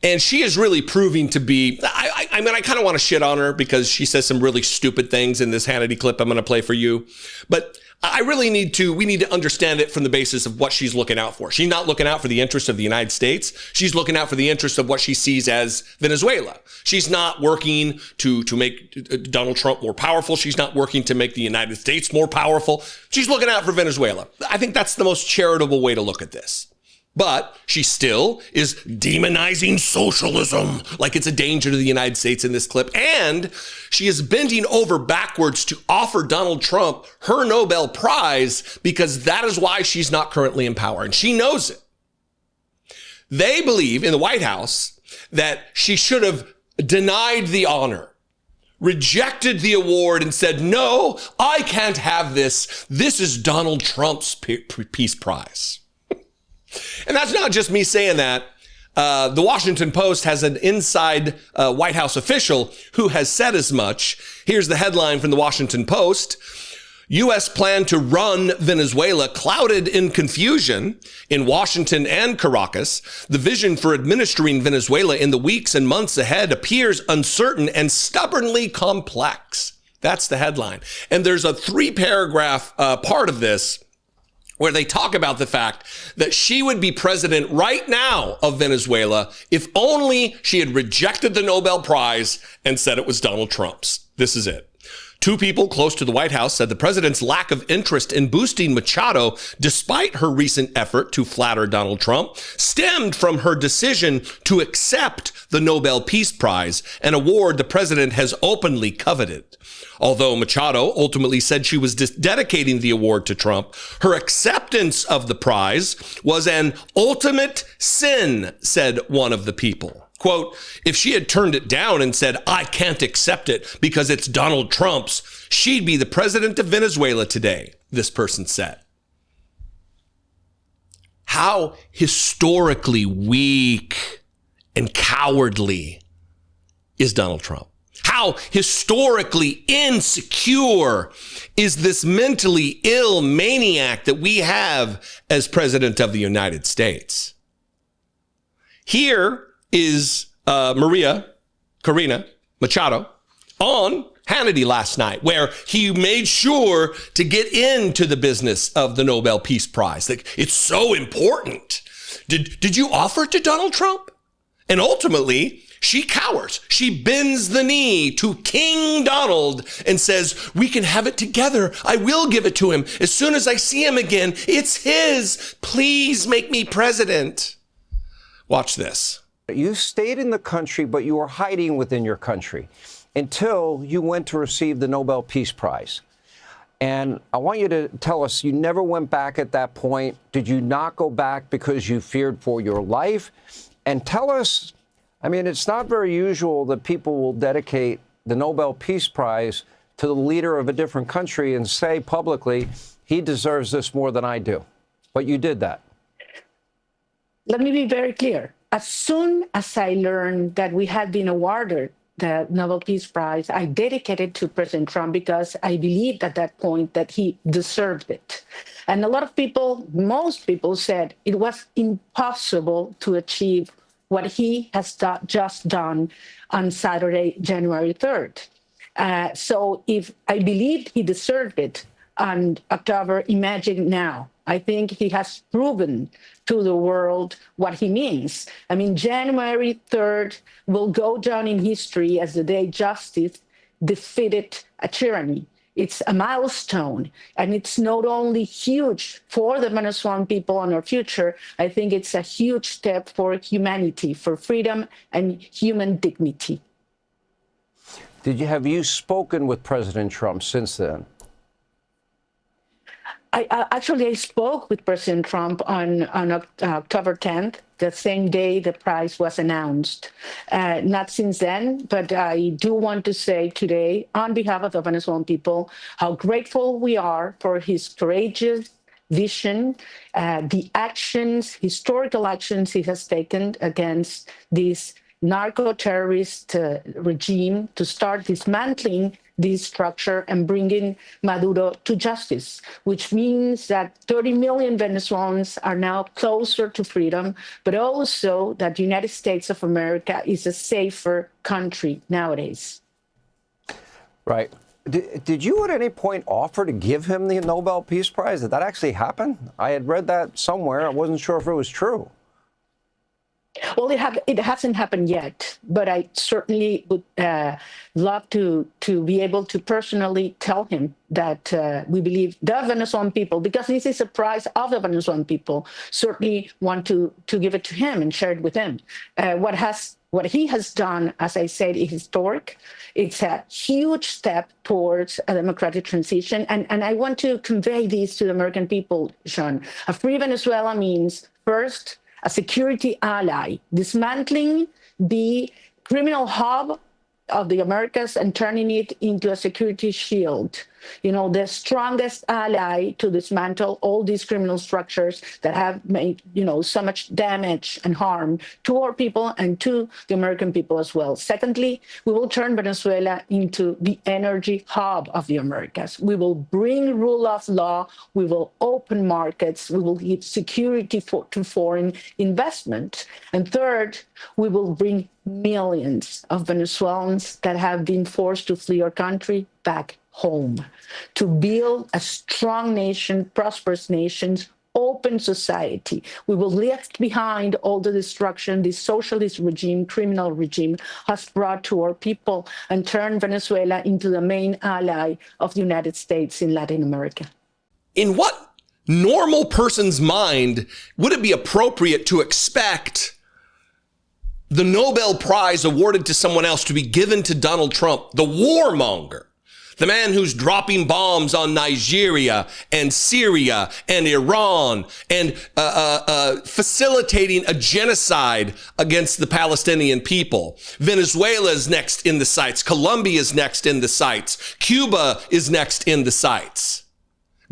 And she is really proving to be, I mean, I kind of want to shit on her because she says some really stupid things in this Hannity clip I'm going to play for you. But we need to understand it from the basis of what she's looking out for. She's not looking out for the interests of the United States. She's looking out for the interests of what she sees as Venezuela. She's not working to make Donald Trump more powerful. She's not working to make the United States more powerful. She's looking out for Venezuela. I think that's the most charitable way to look at this. But she still is demonizing socialism like it's a danger to the United States in this clip. And she is bending over backwards to offer Donald Trump her Nobel Prize because that is why she's not currently in power. And she knows it. They believe in the White House that she should have denied the honor, rejected the award, and said, no, I can't have this. This is Donald Trump's Peace Prize. And that's not just me saying that. The Washington Post has an inside White House official who has said as much. Here's the headline from the Washington Post. U.S. plan to run Venezuela clouded in confusion. In Washington and Caracas, the vision for administering Venezuela in the weeks and months ahead appears uncertain and stubbornly complex. That's the headline. And there's a 3-paragraph part of this where they talk about the fact that she would be president right now of Venezuela if only she had rejected the Nobel Prize and said it was Donald Trump's. This is it. 2 people close to the White House said the president's lack of interest in boosting Machado, despite her recent effort to flatter Donald Trump, stemmed from her decision to accept the Nobel Peace Prize, an award the president has openly coveted. Although Machado ultimately said she was dedicating the award to Trump, her acceptance of the prize was an ultimate sin, said one of the people. Quote, if she had turned it down and said, I can't accept it because it's Donald Trump's, she'd be the president of Venezuela today, this person said. How historically weak and cowardly is Donald Trump? How historically insecure is this mentally ill maniac that we have as president of the United States? Here is Maria Corina Machado on Hannity last night, where he made sure to get into the business of the Nobel Peace Prize. Like, it's so important. Did you offer it to Donald Trump? And ultimately, she cowers. She bends the knee to King Donald and says, we can have it together. I will give it to him. As soon as I see him again, it's his. Please make me president. Watch this. You stayed in the country, but you were hiding within your country until you went to receive the Nobel Peace Prize. And I want you to tell us, you never went back at that point. Did you not go back because you feared for your life? And tell us, I mean, it's not very usual that people will dedicate the Nobel Peace Prize to the leader of a different country and say publicly, he deserves this more than I do. But you did that. Let me be very clear. As soon as I learned that we had been awarded the Nobel Peace Prize, I dedicated to President Trump because I believed at that point that he deserved it. And a lot of people, most people said it was impossible to achieve what he has just done on Saturday, January 3rd. So if I believed he deserved it on October, imagine now. I think he has proven to the world what he means. I mean, January 3rd will go down in history as the day justice defeated a tyranny. It's a milestone, and it's not only huge for the Venezuelan people and our future, I think it's a huge step for humanity, for freedom and human dignity. Have you spoken with President Trump since then? I spoke with President Trump on October 10th, the same day the prize was announced. Not since then, but I do want to say today, on behalf of the Venezuelan people, how grateful we are for his courageous vision, the actions, historical actions he has taken against this narco-terrorist regime to start dismantling this structure and bringing Maduro to justice, which means that 30 million Venezuelans are now closer to freedom, but also that the United States of America is a safer country nowadays. Right. Did you at any point offer to give him the Nobel Peace Prize? Did that actually happen? I had read that somewhere. I wasn't sure if it was true. Well, it hasn't happened yet, but I certainly would love to be able to personally tell him that we believe the Venezuelan people, because this is a prize of the Venezuelan people, certainly want to give it to him and share it with him. What he has done, as I said, is historic. It's a huge step towards a democratic transition. And I want to convey this to the American people, Sean. A free Venezuela means, first, a security ally, dismantling the criminal hub of the Americas and turning it into a security shield. You know, the strongest ally to dismantle all these criminal structures that have made, so much damage and harm to our people and to the American people as well. Secondly, we will turn Venezuela into the energy hub of the Americas. We will bring rule of law. We will open markets. We will give security to foreign investment. And third, we will bring millions of Venezuelans that have been forced to flee our country back home, to build a strong nation, prosperous nations, open society. We will leave behind all the destruction this socialist regime, criminal regime has brought to our people and turn Venezuela into the main ally of the United States in Latin America. In what normal person's mind would it be appropriate to expect the Nobel Prize awarded to someone else to be given to Donald Trump, the warmonger, the man who's dropping bombs on Nigeria and Syria and Iran and facilitating a genocide against the Palestinian people? Venezuela is next in the sights. Colombia is next in the sights. Cuba is next in the sights.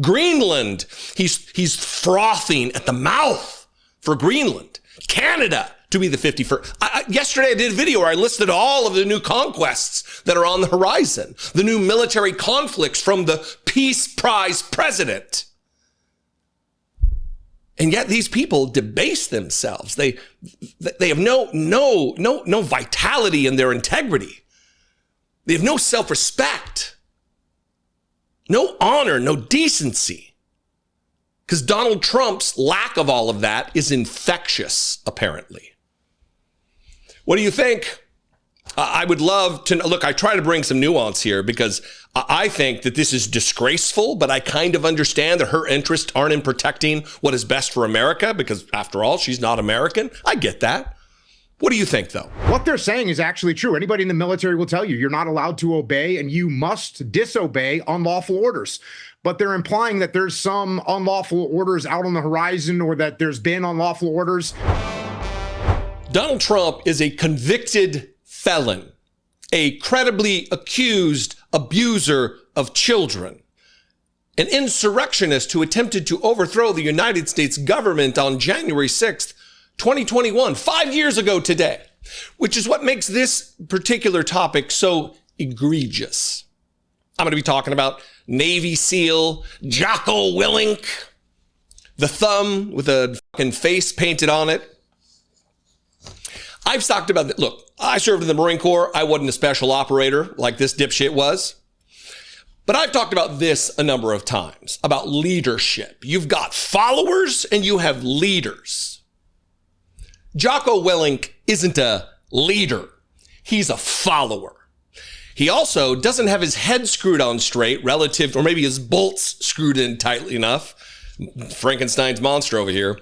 Greenland, he's frothing at the mouth for Greenland. Canada to be the 51st. Yesterday I did a video where I listed all of the new conquests that are on the horizon, the new military conflicts from the Peace Prize president. And yet these people debase themselves. They have no vitality in their integrity. They have no self-respect, no honor, no decency. Because Donald Trump's lack of all of that is infectious, apparently. What do you think? I would love to look, I try to bring some nuance here because I think that this is disgraceful, but I kind of understand that her interests aren't in protecting what is best for America because, after all, she's not American. I get that. What do you think, though? What they're saying is actually true. Anybody in the military will tell you you're not allowed to obey and you must disobey unlawful orders. But they're implying that there's some unlawful orders out on the horizon or that there's been unlawful orders. Donald Trump is a convicted felon, a credibly accused abuser of children. an insurrectionist who attempted to overthrow the United States government on January 6th, 2021, 5 years ago today, which is what makes this particular topic so egregious. I'm going to be talking about Navy SEAL Jocko Willink, the thumb with a fucking face painted on it. I've talked about that. Look, I served in the Marine Corps. I wasn't a special operator like this dipshit was. But I've talked about this a number of times, about leadership. You've got followers and you have leaders. Jocko Willink isn't a leader. He's a follower. He also doesn't have his head screwed on straight relative, or maybe his bolts screwed in tightly enough. Frankenstein's monster over here.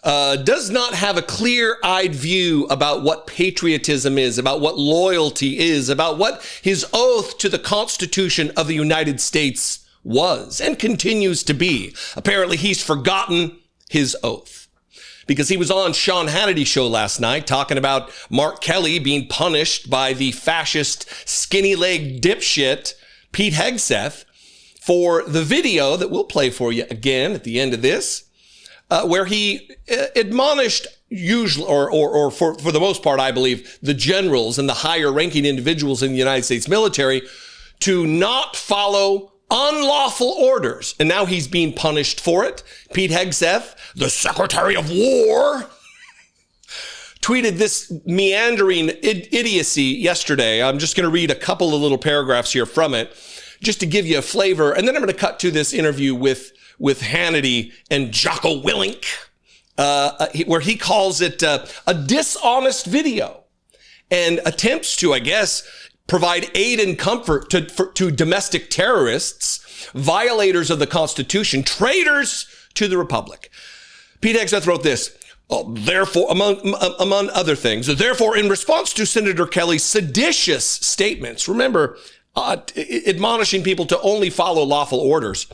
Does not have a clear-eyed view about what patriotism is, about what loyalty is, about what his oath to the Constitution of the United States was and continues to be. Apparently, he's forgotten his oath because he was on Sean Hannity show last night talking about Mark Kelly being punished by the fascist skinny-legged dipshit Pete Hegseth for the video that we'll play for you again at the end of this. Where he admonished usually, or for the most part, I believe, the generals and the higher ranking individuals in the United States military to not follow unlawful orders. And now he's being punished for it. Pete Hegseth, the Secretary of War, tweeted this meandering idiocy yesterday. I'm just going to read a couple of little paragraphs here from it just to give you a flavor. And then I'm going to cut to this interview with Hannity and Jocko Willink, where he calls it a dishonest video and attempts to, I guess, provide aid and comfort to domestic terrorists, violators of the Constitution, traitors to the Republic. Pete Hegseth wrote this. Therefore, among other things, therefore, in response to Senator Kelly's seditious statements, remember, admonishing people to only follow lawful orders.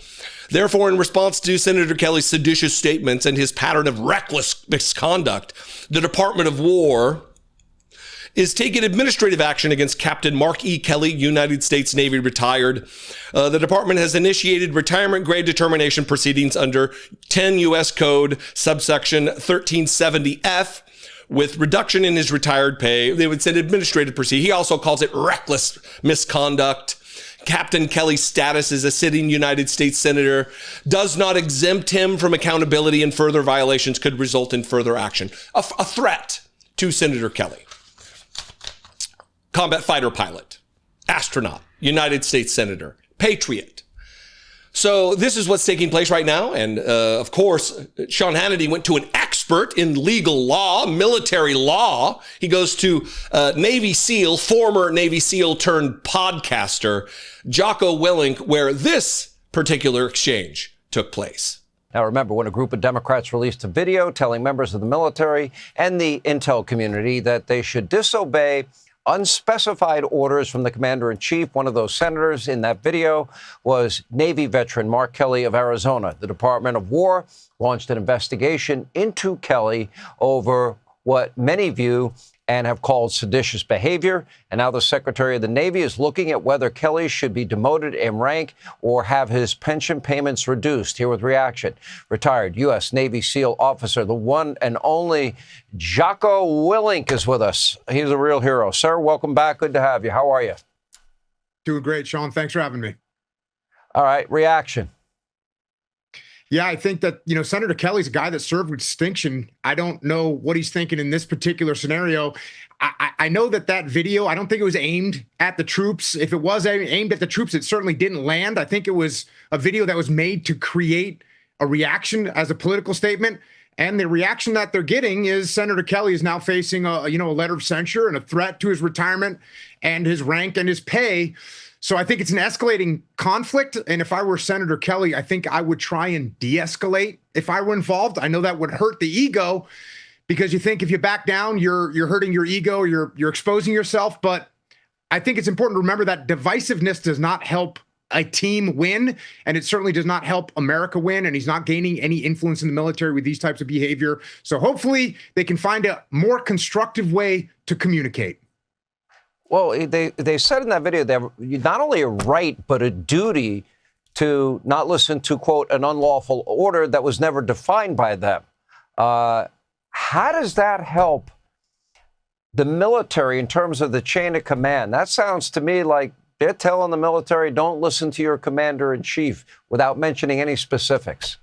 Therefore, in response to Senator Kelly's seditious statements and his pattern of reckless misconduct, the Department of War is taking administrative action against Captain Mark E. Kelly, United States Navy retired. The department has initiated retirement grade determination proceedings under 10 U.S. Code subsection 1370F with reduction in his retired pay. They would say administrative proceeding. He also calls it reckless misconduct. Captain Kelly's status as a sitting United States senator does not exempt him from accountability, and further violations could result in further action. A threat to Senator Kelly. Combat fighter pilot, astronaut, United States senator, patriot. So this is what's taking place right now. And of course, Sean Hannity went to an expert in legal law, military law. He goes to Navy SEAL, former Navy SEAL turned podcaster, Jocko Willink, where this particular exchange took place. Now, remember, when a group of Democrats released a video telling members of the military and the intel community that they should disobey unspecified orders from the commander-in-chief. One of those senators in that video was Navy veteran Mark Kelly of Arizona. The Department of War launched an investigation into Kelly over what many view and have called seditious behavior. And now the Secretary of the Navy is looking at whether Kelly should be demoted in rank or have his pension payments reduced. Here with reaction, retired U.S. Navy SEAL officer, the one and only Jocko Willink is with us. He's a real hero. Sir, welcome back. Good to have you. How are you? Doing great, Sean. Thanks for having me. All right, reaction. Yeah, I think that, Senator Kelly's a guy that served with distinction. I don't know what he's thinking in this particular scenario. I know that video, I don't think it was aimed at the troops. If it was aimed at the troops, it certainly didn't land. I think it was a video that was made to create a reaction as a political statement. And the reaction that they're getting is Senator Kelly is now facing a letter of censure and a threat to his retirement and his rank and his pay. So I think it's an escalating conflict. And if I were Senator Kelly, I think I would try and de-escalate if I were involved. I know that would hurt the ego because you think if you back down, you're hurting your ego, you're exposing yourself. But I think it's important to remember that divisiveness does not help a team win, and it certainly does not help America win, and he's not gaining any influence in the military with these types of behavior. So hopefully they can find a more constructive way to communicate. Well, they said in that video they have not only a right, but a duty to not listen to, quote, an unlawful order that was never defined by them. How does that help the military in terms of the chain of command? That sounds to me like they're telling the military, don't listen to your commander-in-chief, without mentioning any specifics.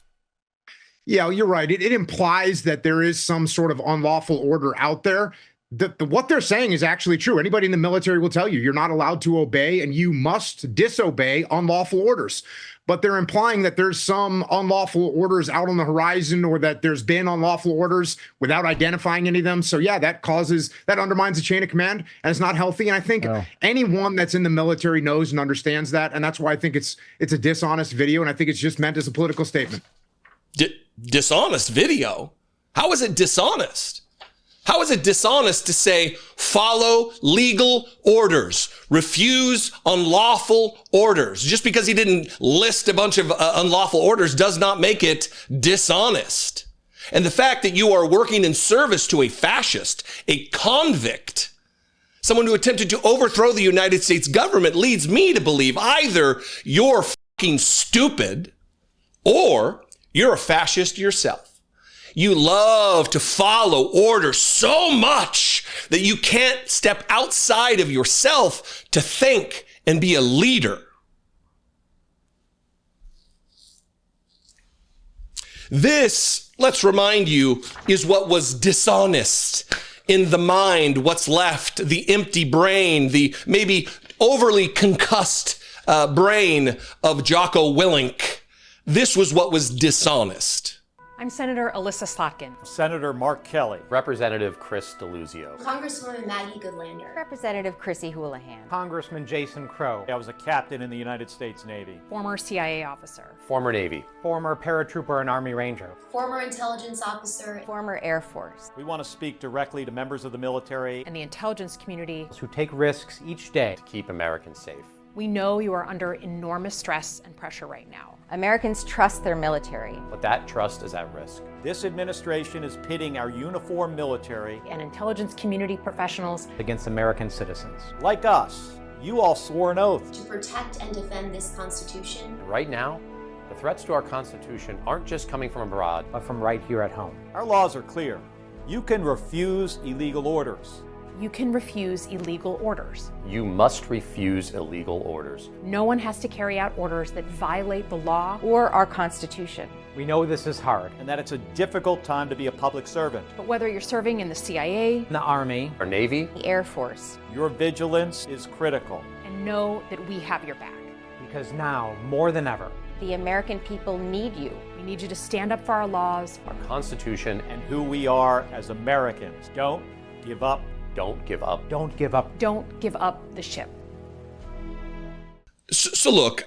Yeah, you're right. It implies that there is some sort of unlawful order out there. What they're saying is actually true. Anybody in the military will tell you you're not allowed to obey and you must disobey unlawful orders. But they're implying that there's some unlawful orders out on the horizon, or that there's been unlawful orders without identifying any of them. So yeah, that undermines the chain of command, and it's not healthy. And I think anyone that's in the military knows and understands that. And that's why I think it's a dishonest video. And I think it's just meant as a political statement. Dishonest video? How is it dishonest? How is it dishonest to say, follow legal orders, refuse unlawful orders? Just because he didn't list a bunch of unlawful orders does not make it dishonest. And the fact that you are working in service to a fascist, a convict, someone who attempted to overthrow the United States government, leads me to believe either you're fucking stupid or you're a fascist yourself. You love to follow orders so much that you can't step outside of yourself to think and be a leader. This, let's remind you, is what was dishonest in the mind, what's left, the empty brain, the maybe overly concussed brain of Jocko Willink. This was what was dishonest. I'm Senator Alyssa Slotkin. Senator Mark Kelly. Representative Chris DeLuzio. Congresswoman Maggie Goodlander. Representative Chrissy Houlihan. Congressman Jason Crow. I was a captain in the United States Navy. Former CIA officer. Former Navy. Former paratrooper and Army Ranger. Former intelligence officer. Former Air Force. We want to speak directly to members of the military and the intelligence community who take risks each day to keep Americans safe. We know you are under enormous stress and pressure right now. Americans trust their military. But that trust is at risk. This administration is pitting our uniformed military and intelligence community professionals against American citizens. Like us, you all swore an oath to protect and defend this Constitution. Right now, the threats to our Constitution aren't just coming from abroad, but from right here at home. Our laws are clear. You can refuse illegal orders. You can refuse illegal orders. You must refuse illegal orders. No one has to carry out orders that violate the law or our Constitution. We know this is hard and that it's a difficult time to be a public servant. But whether you're serving in the CIA, the Army, or Navy, the Air Force, your vigilance is critical. And know that we have your back. Because now, more than ever, the American people need you. We need you to stand up for our laws, our Constitution, and who we are as Americans. Don't give up. Don't give up. Don't give up. Don't give up the ship. So look,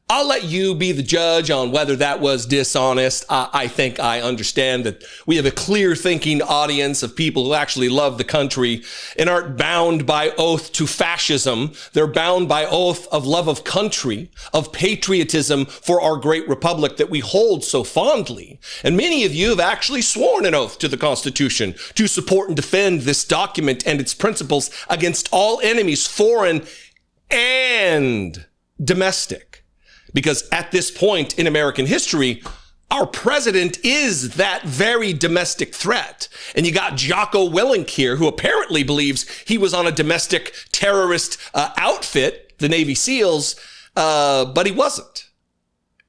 I'll let you be the judge on whether that was dishonest. I think I understand that we have a clear thinking audience of people who actually love the country and aren't bound by oath to fascism. They're bound by oath of love of country, of patriotism for our great republic that we hold so fondly. And many of you have actually sworn an oath to the Constitution to support and defend this document and its principles against all enemies, foreign and domestic. Because at this point in American history, our president is that very domestic threat. And you got Jocko Willink here, who apparently believes he was on a domestic terrorist outfit, the Navy SEALs, but he wasn't.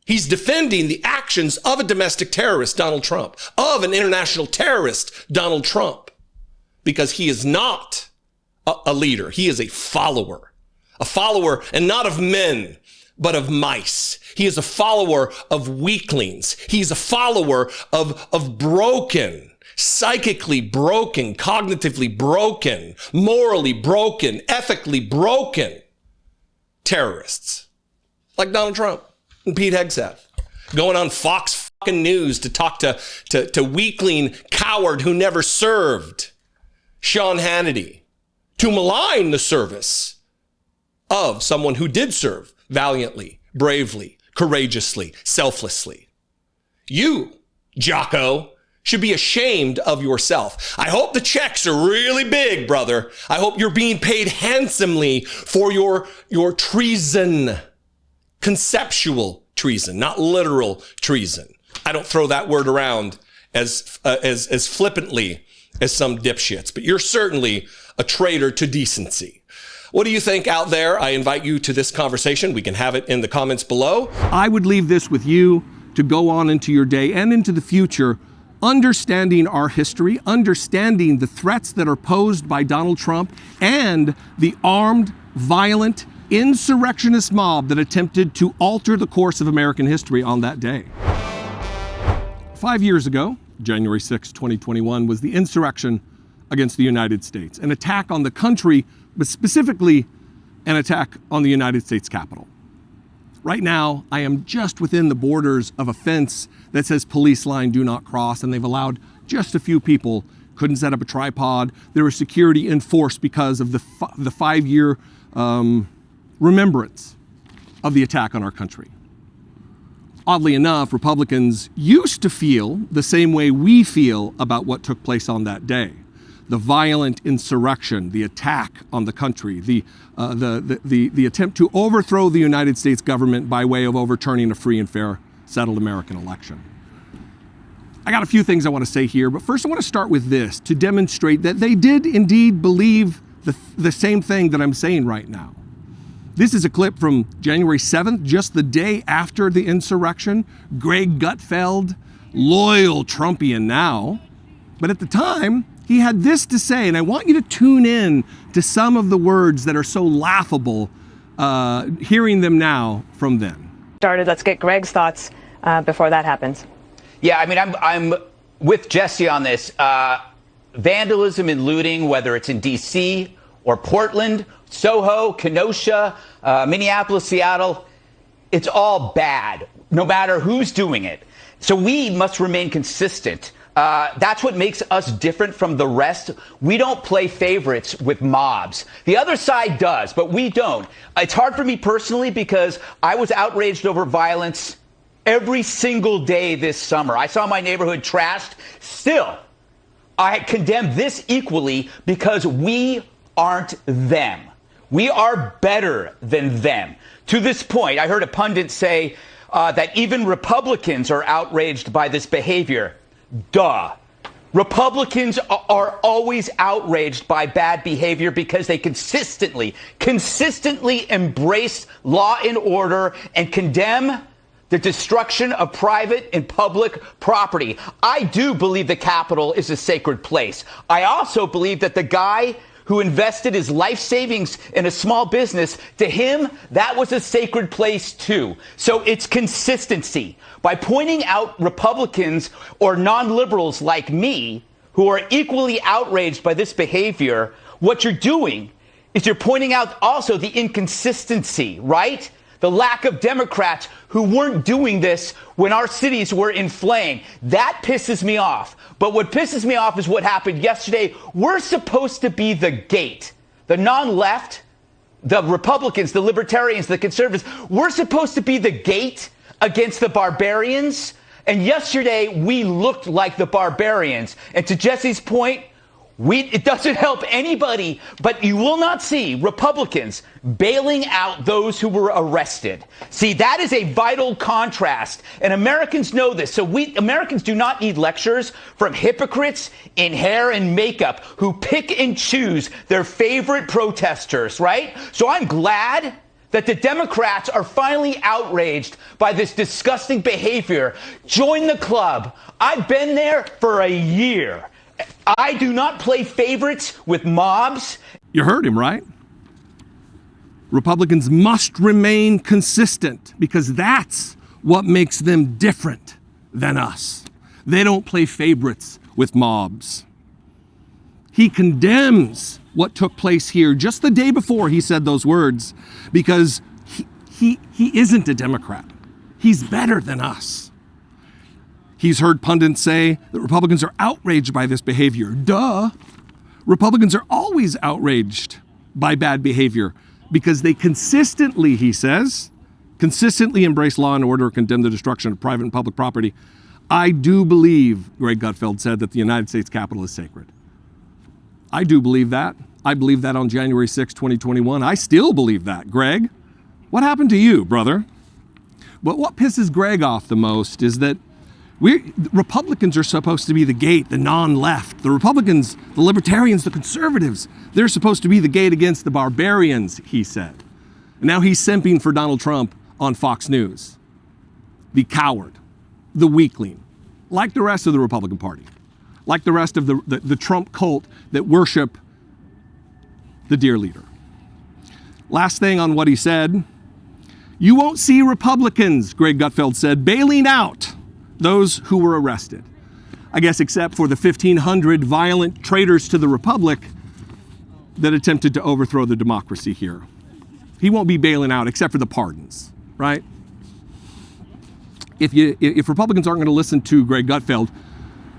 He's defending the actions of a domestic terrorist, Donald Trump, of an international terrorist, Donald Trump, because he is not a leader. He is a follower and not of men, but of mice. He is a follower of weaklings. He's a follower of broken, psychically broken, cognitively broken, morally broken, ethically broken terrorists like Donald Trump and Pete Hegseth, going on Fox fucking News to talk to weakling coward who never served, Sean Hannity, to malign the service of someone who did serve valiantly, bravely, courageously, selflessly. You, Jocko, should be ashamed of yourself. I hope the checks are really big, brother. I hope you're being paid handsomely for your treason, conceptual treason, not literal treason. I don't throw that word around as flippantly as some dipshits, but you're certainly a traitor to decency. What do you think out there? I invite you to this conversation. We can have it in the comments below. I would leave this with you to go on into your day and into the future, understanding our history, understanding the threats that are posed by Donald Trump and the armed, violent, insurrectionist mob that attempted to alter the course of American history on that day. 5 years ago, January 6, 2021, was the insurrection against the United States, an attack on the country, but specifically an attack on the United States Capitol. Right now, I am just within the borders of a fence that says police line do not cross, and they've allowed just a few people. Couldn't set up a tripod. There was security enforced because of the 5-year remembrance of the attack on our country. Oddly enough, Republicans used to feel the same way we feel about what took place on that day. The violent insurrection, the attack on the country, the attempt to overthrow the United States government by way of overturning a free and fair settled American election. I got a few things I want to say here, but first I want to start with this to demonstrate that they did indeed believe the same thing that I'm saying right now. This is a clip from January 7th, just the day after the insurrection. Greg Gutfeld, loyal Trumpian now, but at the time, he had this to say, and I want you to tune in to some of the words that are so laughable, hearing them now from them. Let's get Greg's thoughts before that happens. Yeah, I mean, I'm with Jesse on this. Vandalism and looting, whether it's in D.C. or Portland, Soho, Kenosha, Minneapolis, Seattle, it's all bad, no matter who's doing it. So we must remain consistent. That's what makes us different from the rest. We don't play favorites with mobs. The other side does, but we don't. It's hard for me personally because I was outraged over violence every single day this summer. I saw my neighborhood trashed. Still, I condemn this equally because we aren't them. We are better than them. To this point, I heard a pundit say that even Republicans are outraged by this behavior. Duh. Republicans are always outraged by bad behavior because they consistently embrace law and order and condemn the destruction of private and public property. I do believe the Capitol is a sacred place. I also believe that the guy who invested his life savings in a small business, to him, that was a sacred place too. So it's consistency. By pointing out Republicans or non-liberals like me who are equally outraged by this behavior, what you're doing is you're pointing out also the inconsistency, right? The lack of Democrats who weren't doing this when our cities were in flame. That pisses me off. But what pisses me off is what happened yesterday. We're supposed to be the gate. The non-left, the Republicans, the libertarians, the conservatives, we're supposed to be the gate against the barbarians. And yesterday, we looked like the barbarians. And to Jesse's point, it doesn't help anybody, but you will not see Republicans bailing out those who were arrested. See, that is a vital contrast, and Americans know this. So Americans do not need lectures from hypocrites in hair and makeup who pick and choose their favorite protesters, right? So I'm glad that the Democrats are finally outraged by this disgusting behavior. Join the club. I've been there for a year. I do not play favorites with mobs. You heard him, right? Republicans must remain consistent because that's what makes them different than us. They don't play favorites with mobs. He condemns what took place here just the day before he said those words because he isn't a Democrat. He's better than us. He's heard pundits say that Republicans are outraged by this behavior. Duh. Republicans are always outraged by bad behavior because they consistently, he says, embrace law and order, condemn the destruction of private and public property. I do believe, Greg Gutfeld said, that the United States Capitol is sacred. I do believe that. I believed that on January 6, 2021. I still believe that. Greg, what happened to you, brother? But what pisses Greg off the most is that Republicans are supposed to be the gate, the non-left. The Republicans, the libertarians, the conservatives, they're supposed to be the gate against the barbarians, he said. And now he's simping for Donald Trump on Fox News. The coward, the weakling, like the rest of the Republican Party, like the rest of the Trump cult that worship the dear leader. Last thing on what he said, you won't see Republicans, Greg Gutfeld said, bailing out those who were arrested. I guess except for the 1,500 violent traitors to the Republic that attempted to overthrow the democracy here. He won't be bailing out except for the pardons, right? If Republicans aren't going to listen to Greg Gutfeld,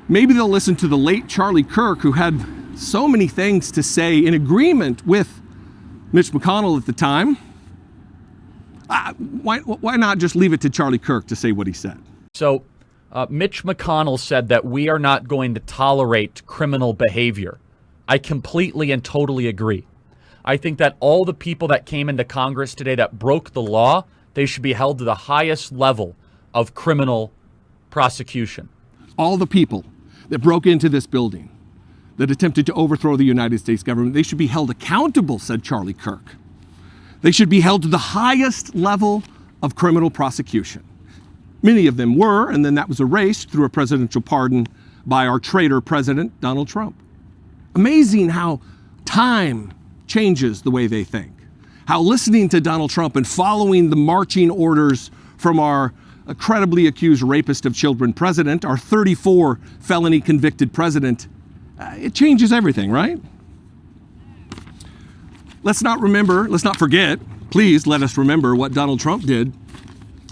maybe they'll listen to the late Charlie Kirk, who had so many things to say in agreement with Mitch McConnell at the time. Why not just leave it to Charlie Kirk to say what he said? So Mitch McConnell said that we are not going to tolerate criminal behavior. I completely and totally agree. I think that all the people that came into Congress today that broke the law, they should be held to the highest level of criminal prosecution. All the people that broke into this building, that attempted to overthrow the United States government, they should be held accountable, said Charlie Kirk. They should be held to the highest level of criminal prosecution. Many of them were, and then that was erased through a presidential pardon by our traitor president, Donald Trump. Amazing how time changes the way they think. How listening to Donald Trump and following the marching orders from our credibly accused rapist of children president, our 34 felony convicted president, it changes everything, right? Let's not forget, please let us remember what Donald Trump did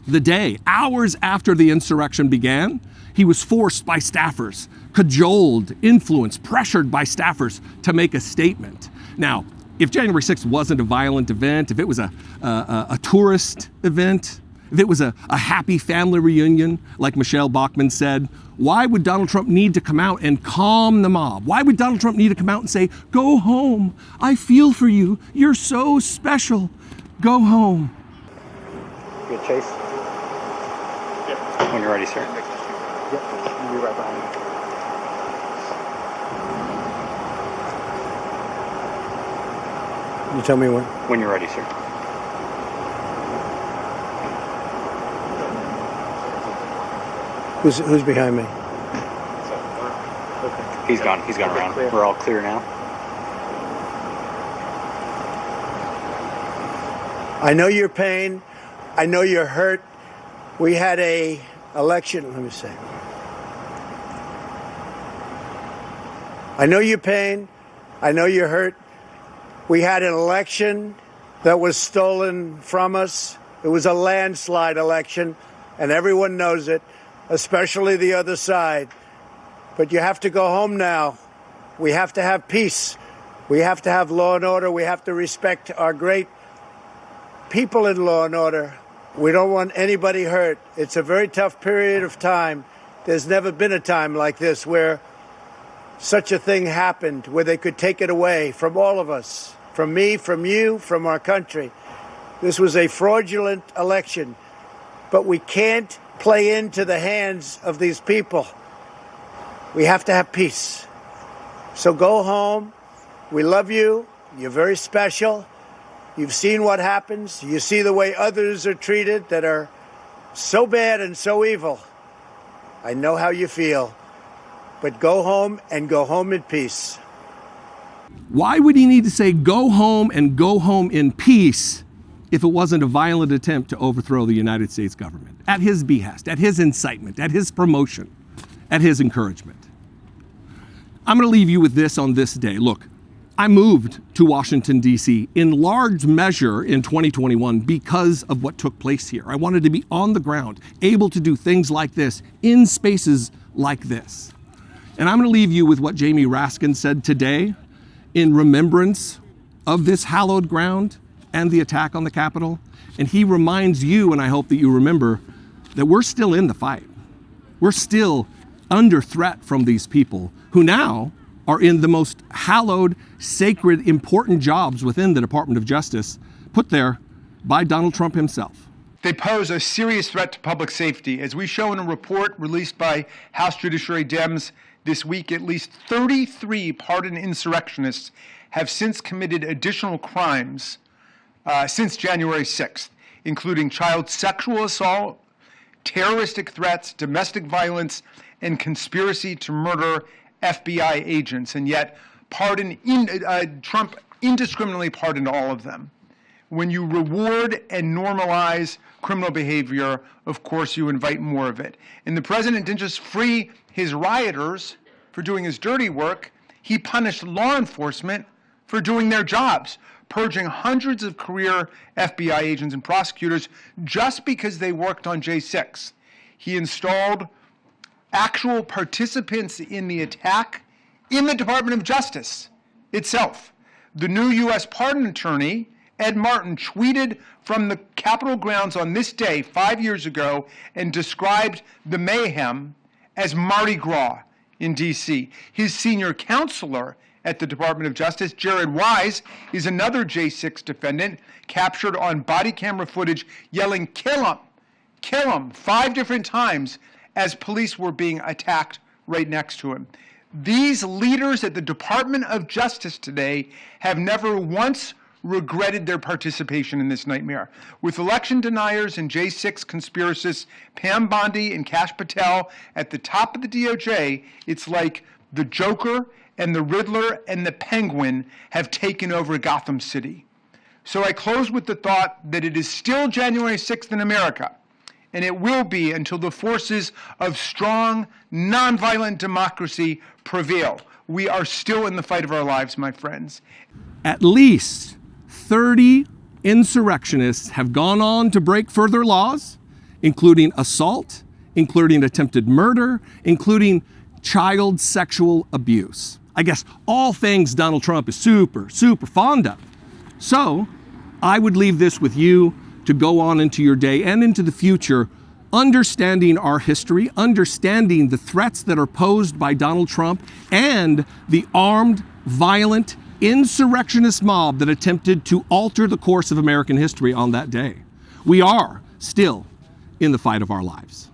the day, hours after the insurrection began. He was forced by staffers, cajoled, influenced, pressured by staffers to make a statement. Now, if January 6th wasn't a violent event, if it was a tourist event, if it was a happy family reunion, like Michelle Bachmann said, why would Donald Trump need to come out and calm the mob? Why would Donald Trump need to come out and say, go home, I feel for you, you're so special, go home? Good chase? Yep. When you're ready, sir. Yep, I'll be right behind you. You tell me when? When you're ready, sir. Who's behind me? He's gone around. We're all clear now. I know your pain. I know you're hurt. We had a election. Let me see. I know your pain. I know you're hurt. We had an election that was stolen from us. It was a landslide election, and everyone knows it, especially the other side. But you have to go home now. We have to have peace. We have to have law and order. We have to respect our great people in law and order. We don't want anybody hurt. It's a very tough period of time. There's never been a time like this where such a thing happened, where they could take it away from all of us, from me, from you, from our country. This was a fraudulent election, but we can't play into the hands of these people. We have to have peace. So go home. We love you. You're very special. You've seen what happens. You see the way others are treated that are so bad and so evil. I know how you feel. But go home and go home in peace. Why would he need to say go home and go home in peace if it wasn't a violent attempt to overthrow the United States government? At his behest, at his incitement, at his promotion, at his encouragement. I'm going to leave you with this on this day. Look, I moved to Washington, D.C. in large measure in 2021 because of what took place here. I wanted to be on the ground, able to do things like this in spaces like this. And I'm going to leave you with what Jamie Raskin said today in remembrance of this hallowed ground and the attack on the Capitol. And he reminds you, and I hope that you remember, that we're still in the fight. We're still under threat from these people who now are in the most hallowed, sacred, important jobs within the Department of Justice, put there by Donald Trump himself. They pose a serious threat to public safety. As we show in a report released by House Judiciary Dems this week, at least 33 pardoned insurrectionists have since committed additional crimes since January 6th, including child sexual assault, terroristic threats, domestic violence, and conspiracy to murder FBI agents. And yet, Trump indiscriminately pardoned all of them. When you reward and normalize criminal behavior, of course, you invite more of it. And the president didn't just free his rioters for doing his dirty work, he punished law enforcement for doing their jobs, purging hundreds of career FBI agents and prosecutors just because they worked on J6. He installed actual participants in the attack in the Department of Justice itself. The new U.S. pardon attorney, Ed Martin, tweeted from the Capitol grounds on this day 5 years ago and described the mayhem as Mardi Gras in D.C. His senior counselor at the Department of Justice, Jared Wise, is another J6 defendant captured on body camera footage yelling, "Kill him," 5 different times as police were being attacked right next to him. These leaders at the Department of Justice today have never once regretted their participation in this nightmare. With election deniers and J6 conspiracists Pam Bondi and Kash Patel at the top of the DOJ, it's like the Joker and the Riddler and the Penguin have taken over Gotham City. So I close with the thought that it is still January 6th in America, and it will be until the forces of strong, nonviolent democracy prevail. We are still in the fight of our lives, my friends. At least 30 insurrectionists have gone on to break further laws, including assault, including attempted murder, including child sexual abuse. I guess all things Donald Trump is super, super fond of. So I would leave this with you to go on into your day and into the future, understanding our history, understanding the threats that are posed by Donald Trump and the armed, violent, insurrectionist mob that attempted to alter the course of American history on that day. We are still in the fight of our lives.